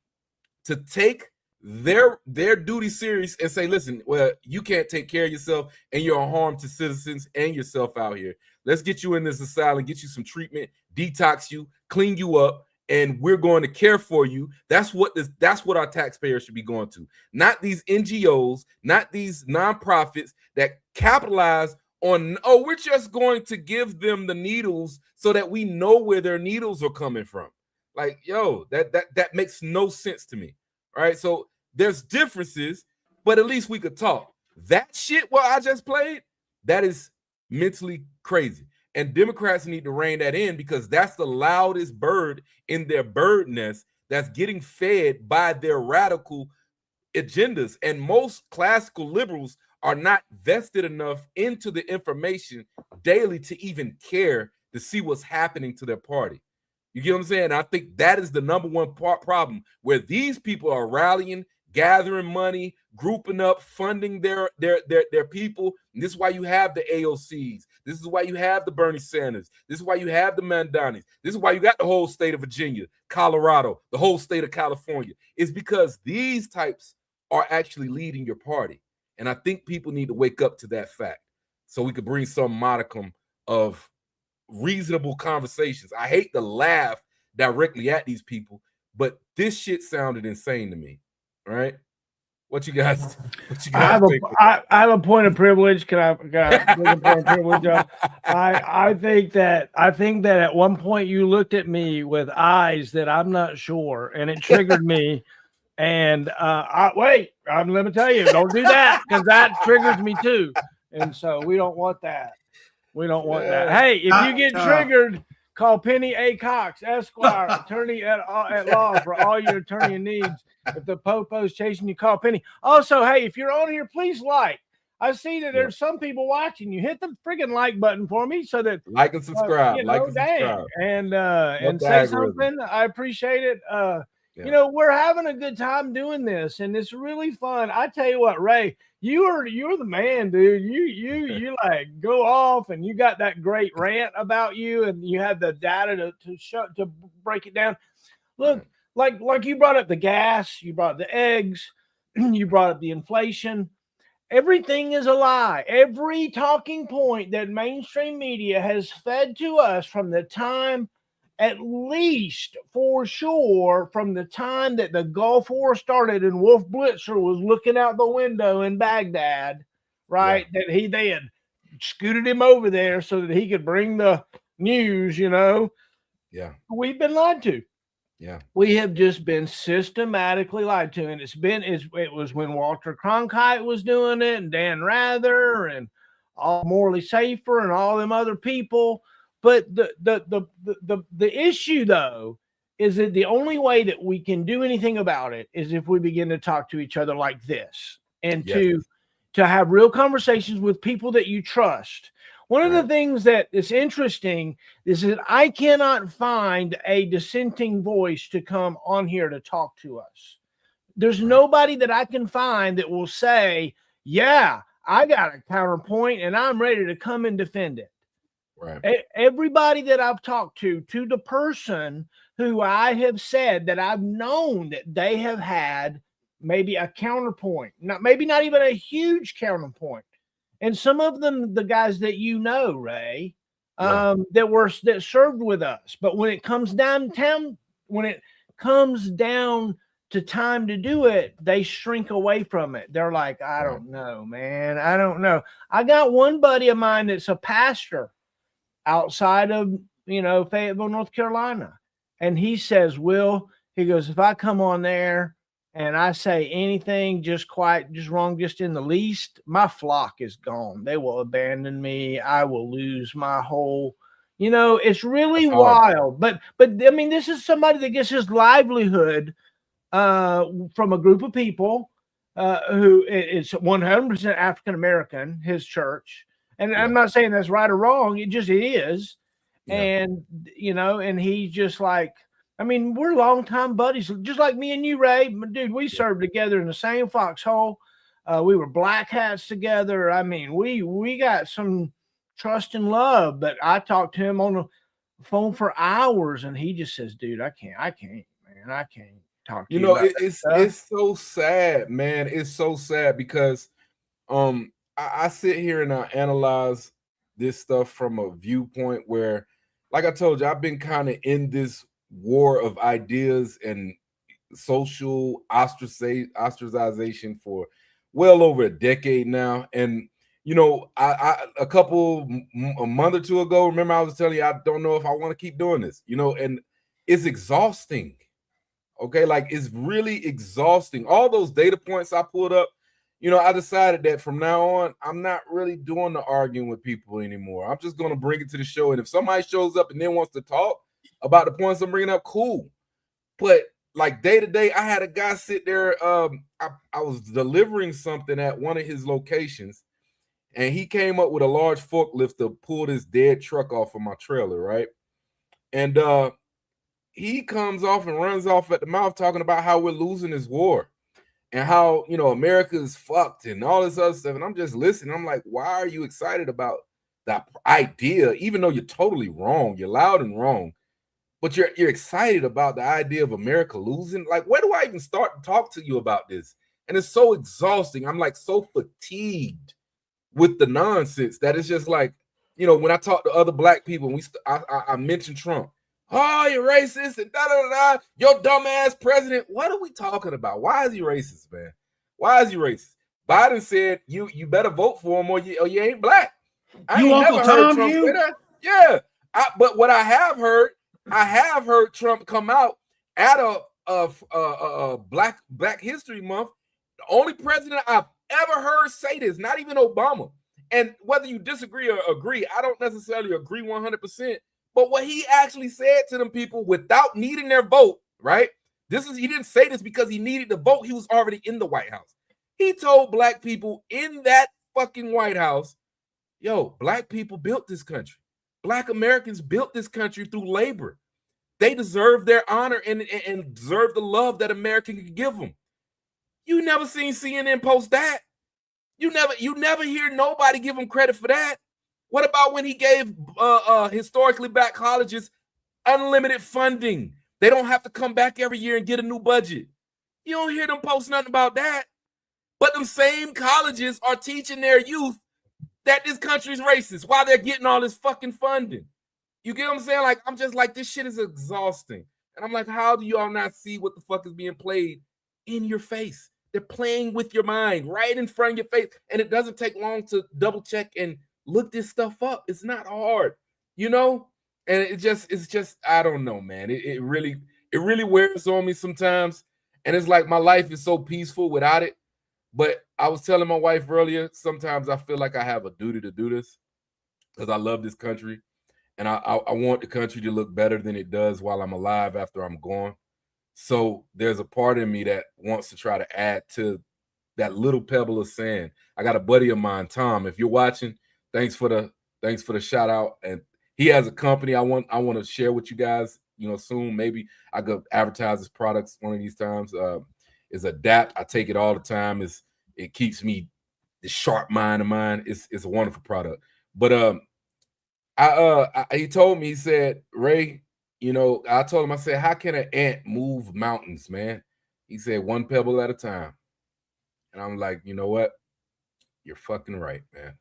to take their duty serious and say, listen, well, you can't take care of yourself and you're a harm to citizens and yourself out here. Let's get you in this asylum, get you some treatment, detox you, clean you up, and we're going to care for you. That's what our taxpayers should be going to, not these NGOs, not these nonprofits that capitalize on, oh, we're just going to give them the needles so that we know where their needles are coming from. Like, yo, that makes no sense to me. All right, so there's differences, but at least we could talk. That shit what I just played, that is mentally crazy. And Democrats need to rein that in, because that's the loudest bird in their bird nest that's getting fed by their radical agendas. And most classical liberals are not vested enough into the information daily to even care to see what's happening to their party. You get what I'm saying? I think that is the number one problem, where these people are rallying, gathering money, grouping up, funding their people. And this is why you have the AOCs. This is why you have the Bernie Sanders. This is why you have the Mandanis. This is why you got the whole state of Virginia, Colorado, the whole state of California. It's because these types are actually leading your party. And I think people need to wake up to that fact so we could bring some modicum of reasonable conversations. I hate to laugh directly at these people, but this shit sounded insane to me. All right, what you guys think? I have a point of privilege. Can I bring a point of privilege up? I think that at one point you looked at me with eyes that I'm not sure, and it triggered me. And let me tell you, don't do that, because that triggers me too. And so we don't want that. We don't want that. Hey, if you get triggered, call Penny A. Cox, Esquire, attorney at law for all your attorney needs. If the popo's chasing you, call Penny. Also, hey, if you're on here, please like. I see that there's some people watching you. Hit the friggin' like button for me so that like and subscribe, subscribe, and say something. I appreciate it. You know, we're having a good time doing this, and it's really fun. I tell you what, Ray, you're the man, dude. You like go off, and you got that great rant about you, and you have the data to break it down. Look, like you brought up the gas, you brought up the eggs, you brought up the inflation. Everything is a lie. Every talking point that mainstream media has fed to us from the time, at least for sure, from the time that the Gulf War started and Wolf Blitzer was looking out the window in Baghdad, right? Yeah. That they had scooted him over there so that he could bring the news, you know. Yeah. We've been lied to. Yeah. We have just been systematically lied to. And it was when Walter Cronkite was doing it, and Dan Rather, and all Morley Safer, and all them other people. But the issue, though, is that the only way that we can do anything about it is if we begin to talk to each other like this, and to have real conversations with people that you trust. One of the things that is interesting is that I cannot find a dissenting voice to come on here to talk to us. There's nobody that I can find that will say, yeah, I got a counterpoint and I'm ready to come and defend it. Right. Everybody that I've talked to the person who I have said that I've known that they have had maybe a counterpoint, maybe not even a huge counterpoint. And some of them, the guys that you know, Ray, that served with us. But when it comes down to time to do it, they shrink away from it. They're like, I don't know, man. I don't know. I got one buddy of mine that's a pastor outside of, Fayetteville, North Carolina. And he says, Will, he goes, if I come on there and I say anything just wrong, just in the least, my flock is gone. They will abandon me. I will lose my whole, it's really wild. But I mean, this is somebody that gets his livelihood from a group of people who is 100% African-American, his church. And I'm not saying that's right or wrong. It just is. Yeah. And, and he's just like, I mean, we're longtime buddies, just like me and you, Ray. Dude, we served together in the same foxhole. We were black hats together. I mean, we got some trust and love, but I talked to him on the phone for hours, and he just says, dude, I can't, man. I can't talk to you. It's so sad, man. It's so sad because I sit here and I analyze this stuff from a viewpoint where, like I told you, I've been kind of in this war of ideas and social ostracization for well over a decade now. And you know, a month or two ago, remember I was telling you I don't know if I want to keep doing this, you know, and it's exhausting. Okay, like it's really exhausting. All those data points I pulled up, you know, I decided that from now on, I'm not really doing the arguing with people anymore. I'm just going to bring it to the show. And if somebody shows up and then wants to talk about the points I'm bringing up, cool. But like day to day, I had a guy sit there. I was delivering something at one of his locations, and he came up with a large forklift to pull this dead truck off of my trailer, right? And he comes off and runs off at the mouth talking about how we're losing this war and how, you know, America is fucked and all this other stuff. And I'm just listening. I'm like, why are you excited about that idea, even though you're totally wrong? You're loud and wrong, but you're excited about the idea of America losing. Like, where do I even start to talk to you about this? And it's so exhausting. I'm like so fatigued with the nonsense that it's just like, you know, when I talk to other black people, I mention Trump. Oh, you're racist and da-da-da-da. Your dumbass president. What are we talking about? Why is he racist, man? Why is he racist? Biden said you better vote for him or you ain't black. I ain't never heard Trump say that. Yeah. But what I have heard Trump come out at a Black History Month. The only president I've ever heard say this, not even Obama. And whether you disagree or agree, I don't necessarily agree 100%. But what he actually said to them people without needing their vote, right? He didn't say this because he needed the vote. He was already in the White House. He told black people in that fucking White House, yo, black people built this country. Black Americans built this country through labor. They deserve their honor and deserve the love that America can give them. You never seen CNN post that. You never hear nobody give him credit for that. What about when he gave historically black colleges unlimited funding? They don't have to come back every year and get a new budget. You don't hear them post nothing about that. But them same colleges are teaching their youth that this country's racist while they're getting all this fucking funding. You get what I'm saying? Like, I'm just like, this shit is exhausting. And I'm like, how do y'all not see what the fuck is being played in your face? They're playing with your mind right in front of your face. And it doesn't take long to double check and look this stuff up. It's not hard, you know? And it's just, I don't know, man. It really wears on me sometimes. And it's like my life is so peaceful without it. But I was telling my wife earlier, sometimes I feel like I have a duty to do this because I love this country. And I want the country to look better than it does while I'm alive after I'm gone. So there's a part in me that wants to try to add to that little pebble of sand. I got a buddy of mine, Tom. If you're watching, thanks for the shout out. And he has a company I want to share with you guys, you know, soon. Maybe I could advertise his products one of these times. Is Adapt. I take it all the time. It keeps me the sharp mind of mine. It's a wonderful product. But he told me, he said, Ray, you know, I told him, I said, how can an ant move mountains, man? He said, one pebble at a time. And I'm like, you know what? You're fucking right, man.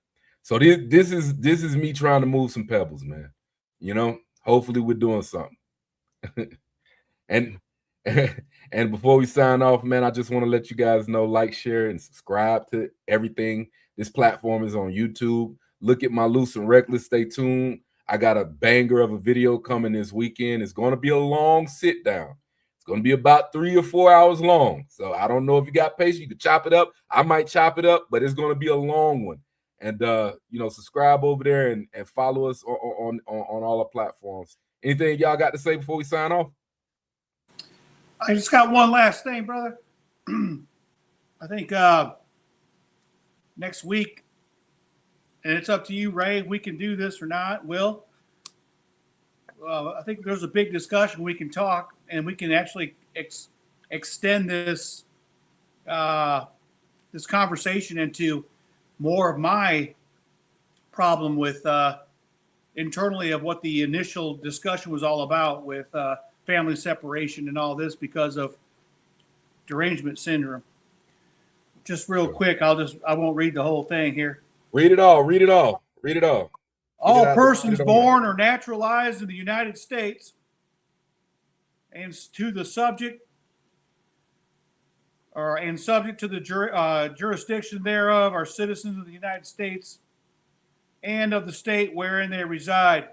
So this is me trying to move some pebbles, man. You know, hopefully we're doing something. And before we sign off, man, I just want to let you guys know, like, share, and subscribe to everything. This platform is on YouTube. Look at my Loose and Reckless. Stay tuned. I got a banger of a video coming this weekend. It's going to be a long sit down. It's going to be about 3 or 4 hours long. So I don't know if you got patience. You can chop it up. I might chop it up, but it's going to be a long one. And, you know, subscribe over there and follow us on all our platforms. Anything y'all got to say before we sign off? I just got one last thing, brother. I think next week, and it's up to you, Ray, if we can do this or not. Will, I think there's a big discussion. We can talk, and we can actually extend this this conversation into more of my problem with internally of what the initial discussion was all about with family separation and all this because of derangement syndrome. Just real quick, I won't read the whole thing here. Read it all. All persons born or naturalized in the United States and to the subject and subject to the jurisdiction thereof are citizens of the United States and of the state wherein they reside.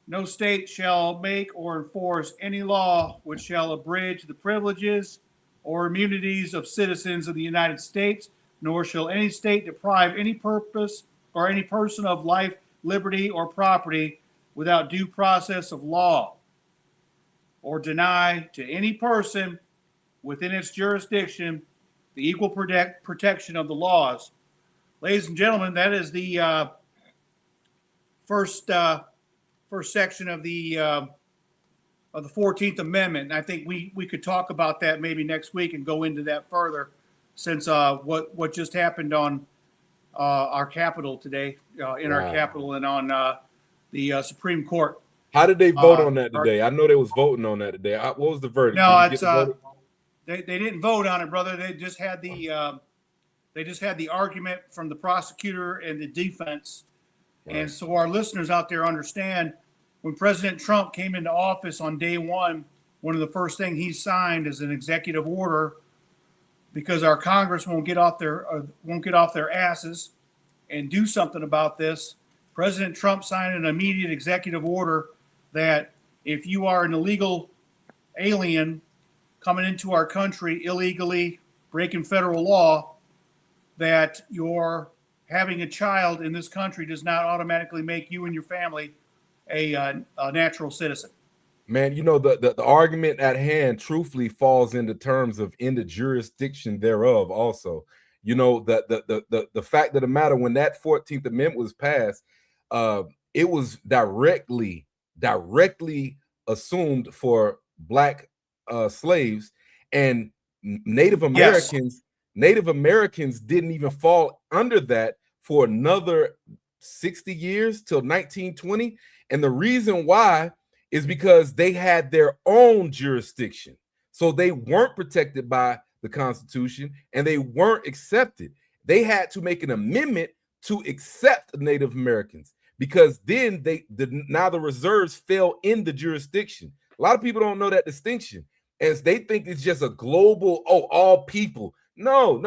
No state shall make or enforce any law which shall abridge the privileges or immunities of citizens of the United States, nor shall any state deprive any purpose or any person of life, liberty, or property without due process of law, or deny to any person within its jurisdiction the equal protection of the laws. Ladies and gentlemen, that is the first section of the 14th Amendment. And I think we could talk about that maybe next week and go into that further, since what just happened on our Capitol today, in our Capitol and on the Supreme Court. How did they vote on that today? I know they was voting on that today. What was the verdict? No, it's they didn't vote on it, brother. They just had the argument from the prosecutor and the defense. Right. And so our listeners out there understand, when President Trump came into office on day one of the first things he signed is an executive order, because our Congress won't get off their asses and do something about this. President Trump signed an immediate executive order that if you are an illegal alien coming into our country illegally, breaking federal law, that your having a child in this country does not automatically make you and your family a natural citizen. Man, you know, the argument at hand truthfully falls into terms of in the jurisdiction thereof also. You know, the fact of the matter, when that 14th Amendment was passed, it was directly assumed for Black slaves, and Native Americans. Yes. Native Americans didn't even fall under that for another 60 years till 1920. And the reason why is because they had their own jurisdiction. So they weren't protected by the Constitution and they weren't accepted. They had to make an amendment to accept Native Americans, because then now the reserves fell in the jurisdiction. A lot of people don't know that distinction, as they think it's just a global, all people. No.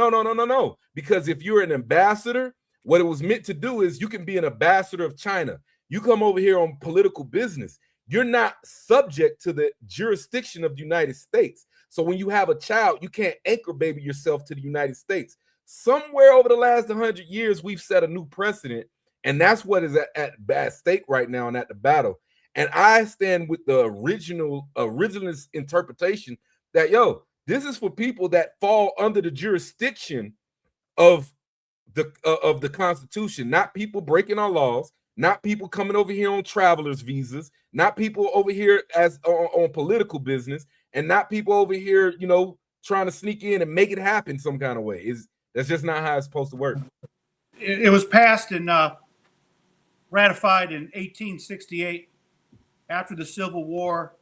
Because if you're an ambassador, what it was meant to do is you can be an ambassador of China. You come over here on political business. You're not subject to the jurisdiction of the United States. So when you have a child, you can't anchor baby yourself to the United States. Somewhere over the last 100 years, we've set a new precedent, and that's what is at stake right now and at the battle. And I stand with the originalist interpretation that, this is for people that fall under the jurisdiction of the Constitution, not people breaking our laws, not people coming over here on travelers visas, not people over here as on political business, and not people over here, trying to sneak in and make it happen some kind of way. That's just not how it's supposed to work. It was passed and ratified in 1868 after the Civil War,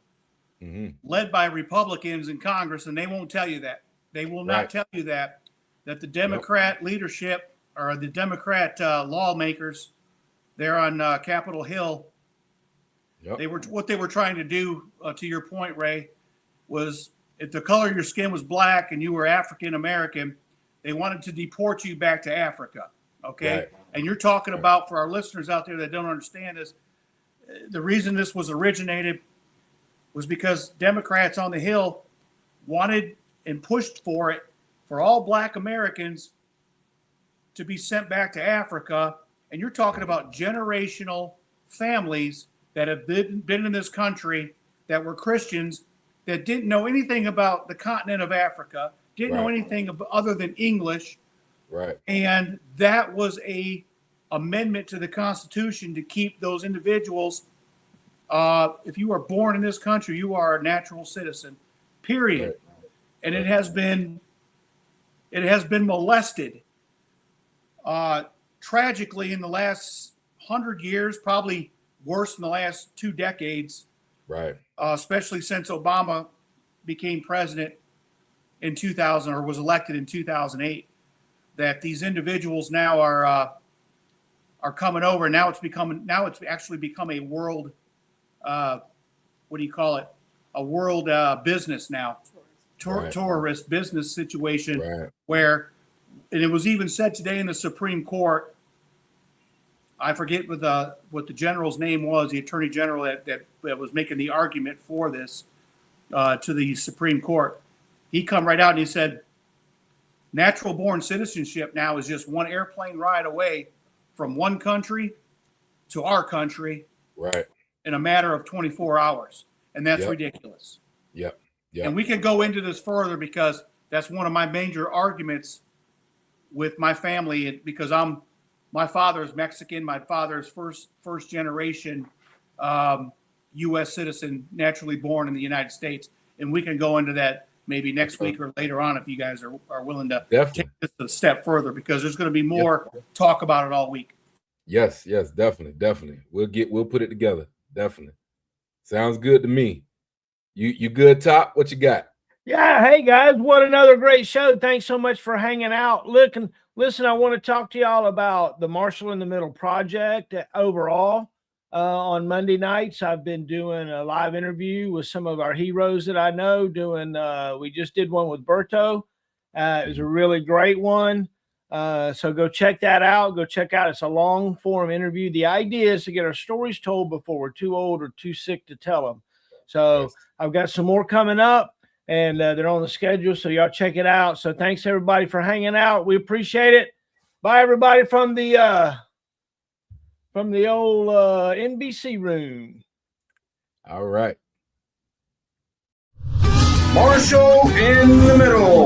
led by Republicans in Congress, and they won't tell you that. They will not tell you that the Democrat leadership or the Democrat lawmakers there on Capitol Hill, what they were trying to do, to your point, Ray, was if the color of your skin was black and you were African American, they wanted to deport you back to Africa. Okay. Right. And you're talking about, for our listeners out there that don't understand this, the reason this was originated was because Democrats on the Hill wanted and pushed for it for all Black Americans to be sent back to Africa. And you're talking about generational families that have been in this country that were Christians, that didn't know anything about the continent of Africa, didn't know anything other than English. Right. And that was a amendment to the Constitution to keep those individuals. If you are born in this country, you are a natural citizen, period. Right. And it has been molested tragically in the last 100 years, probably worse in the last 2 decades. Right. Especially since Obama became president in 2000 or was elected in 2008, that these individuals now are coming over. Now it's actually become a world, a world business now, tourist business situation where, and it was even said today in the Supreme Court, I forget what the general's name was, the attorney general that was making the argument for this to the Supreme Court. He come right out and he said, natural born citizenship now is just one airplane ride away from one country to our country in a matter of 24 hours. And that's ridiculous. And we can go into this further because that's one of my major arguments with my family, because my father is Mexican. My father's first generation U.S. citizen, naturally born in the United States. And we can go into that maybe next week or later on if you guys are willing to take this a step further, because there's going to be more talk about it all week. Yes, definitely. We'll put it together. Definitely. Sounds good to me. You good, Top? What you got? Yeah. Hey guys, what another great show. Thanks so much for hanging out. Listen, I want to talk to y'all about the Marshall in the Middle project overall. On Monday nights, I've been doing a live interview with some of our heroes that I know. We just did one with Berto. It was a really great one. So go check that out. It's a long form interview. The idea is to get our stories told before we're too old or too sick to tell them. So I've got some more coming up, and they're on the schedule. So y'all check it out. So thanks everybody for hanging out. We appreciate it. Bye everybody from the old NBC room. All right. Marshall in the Middle.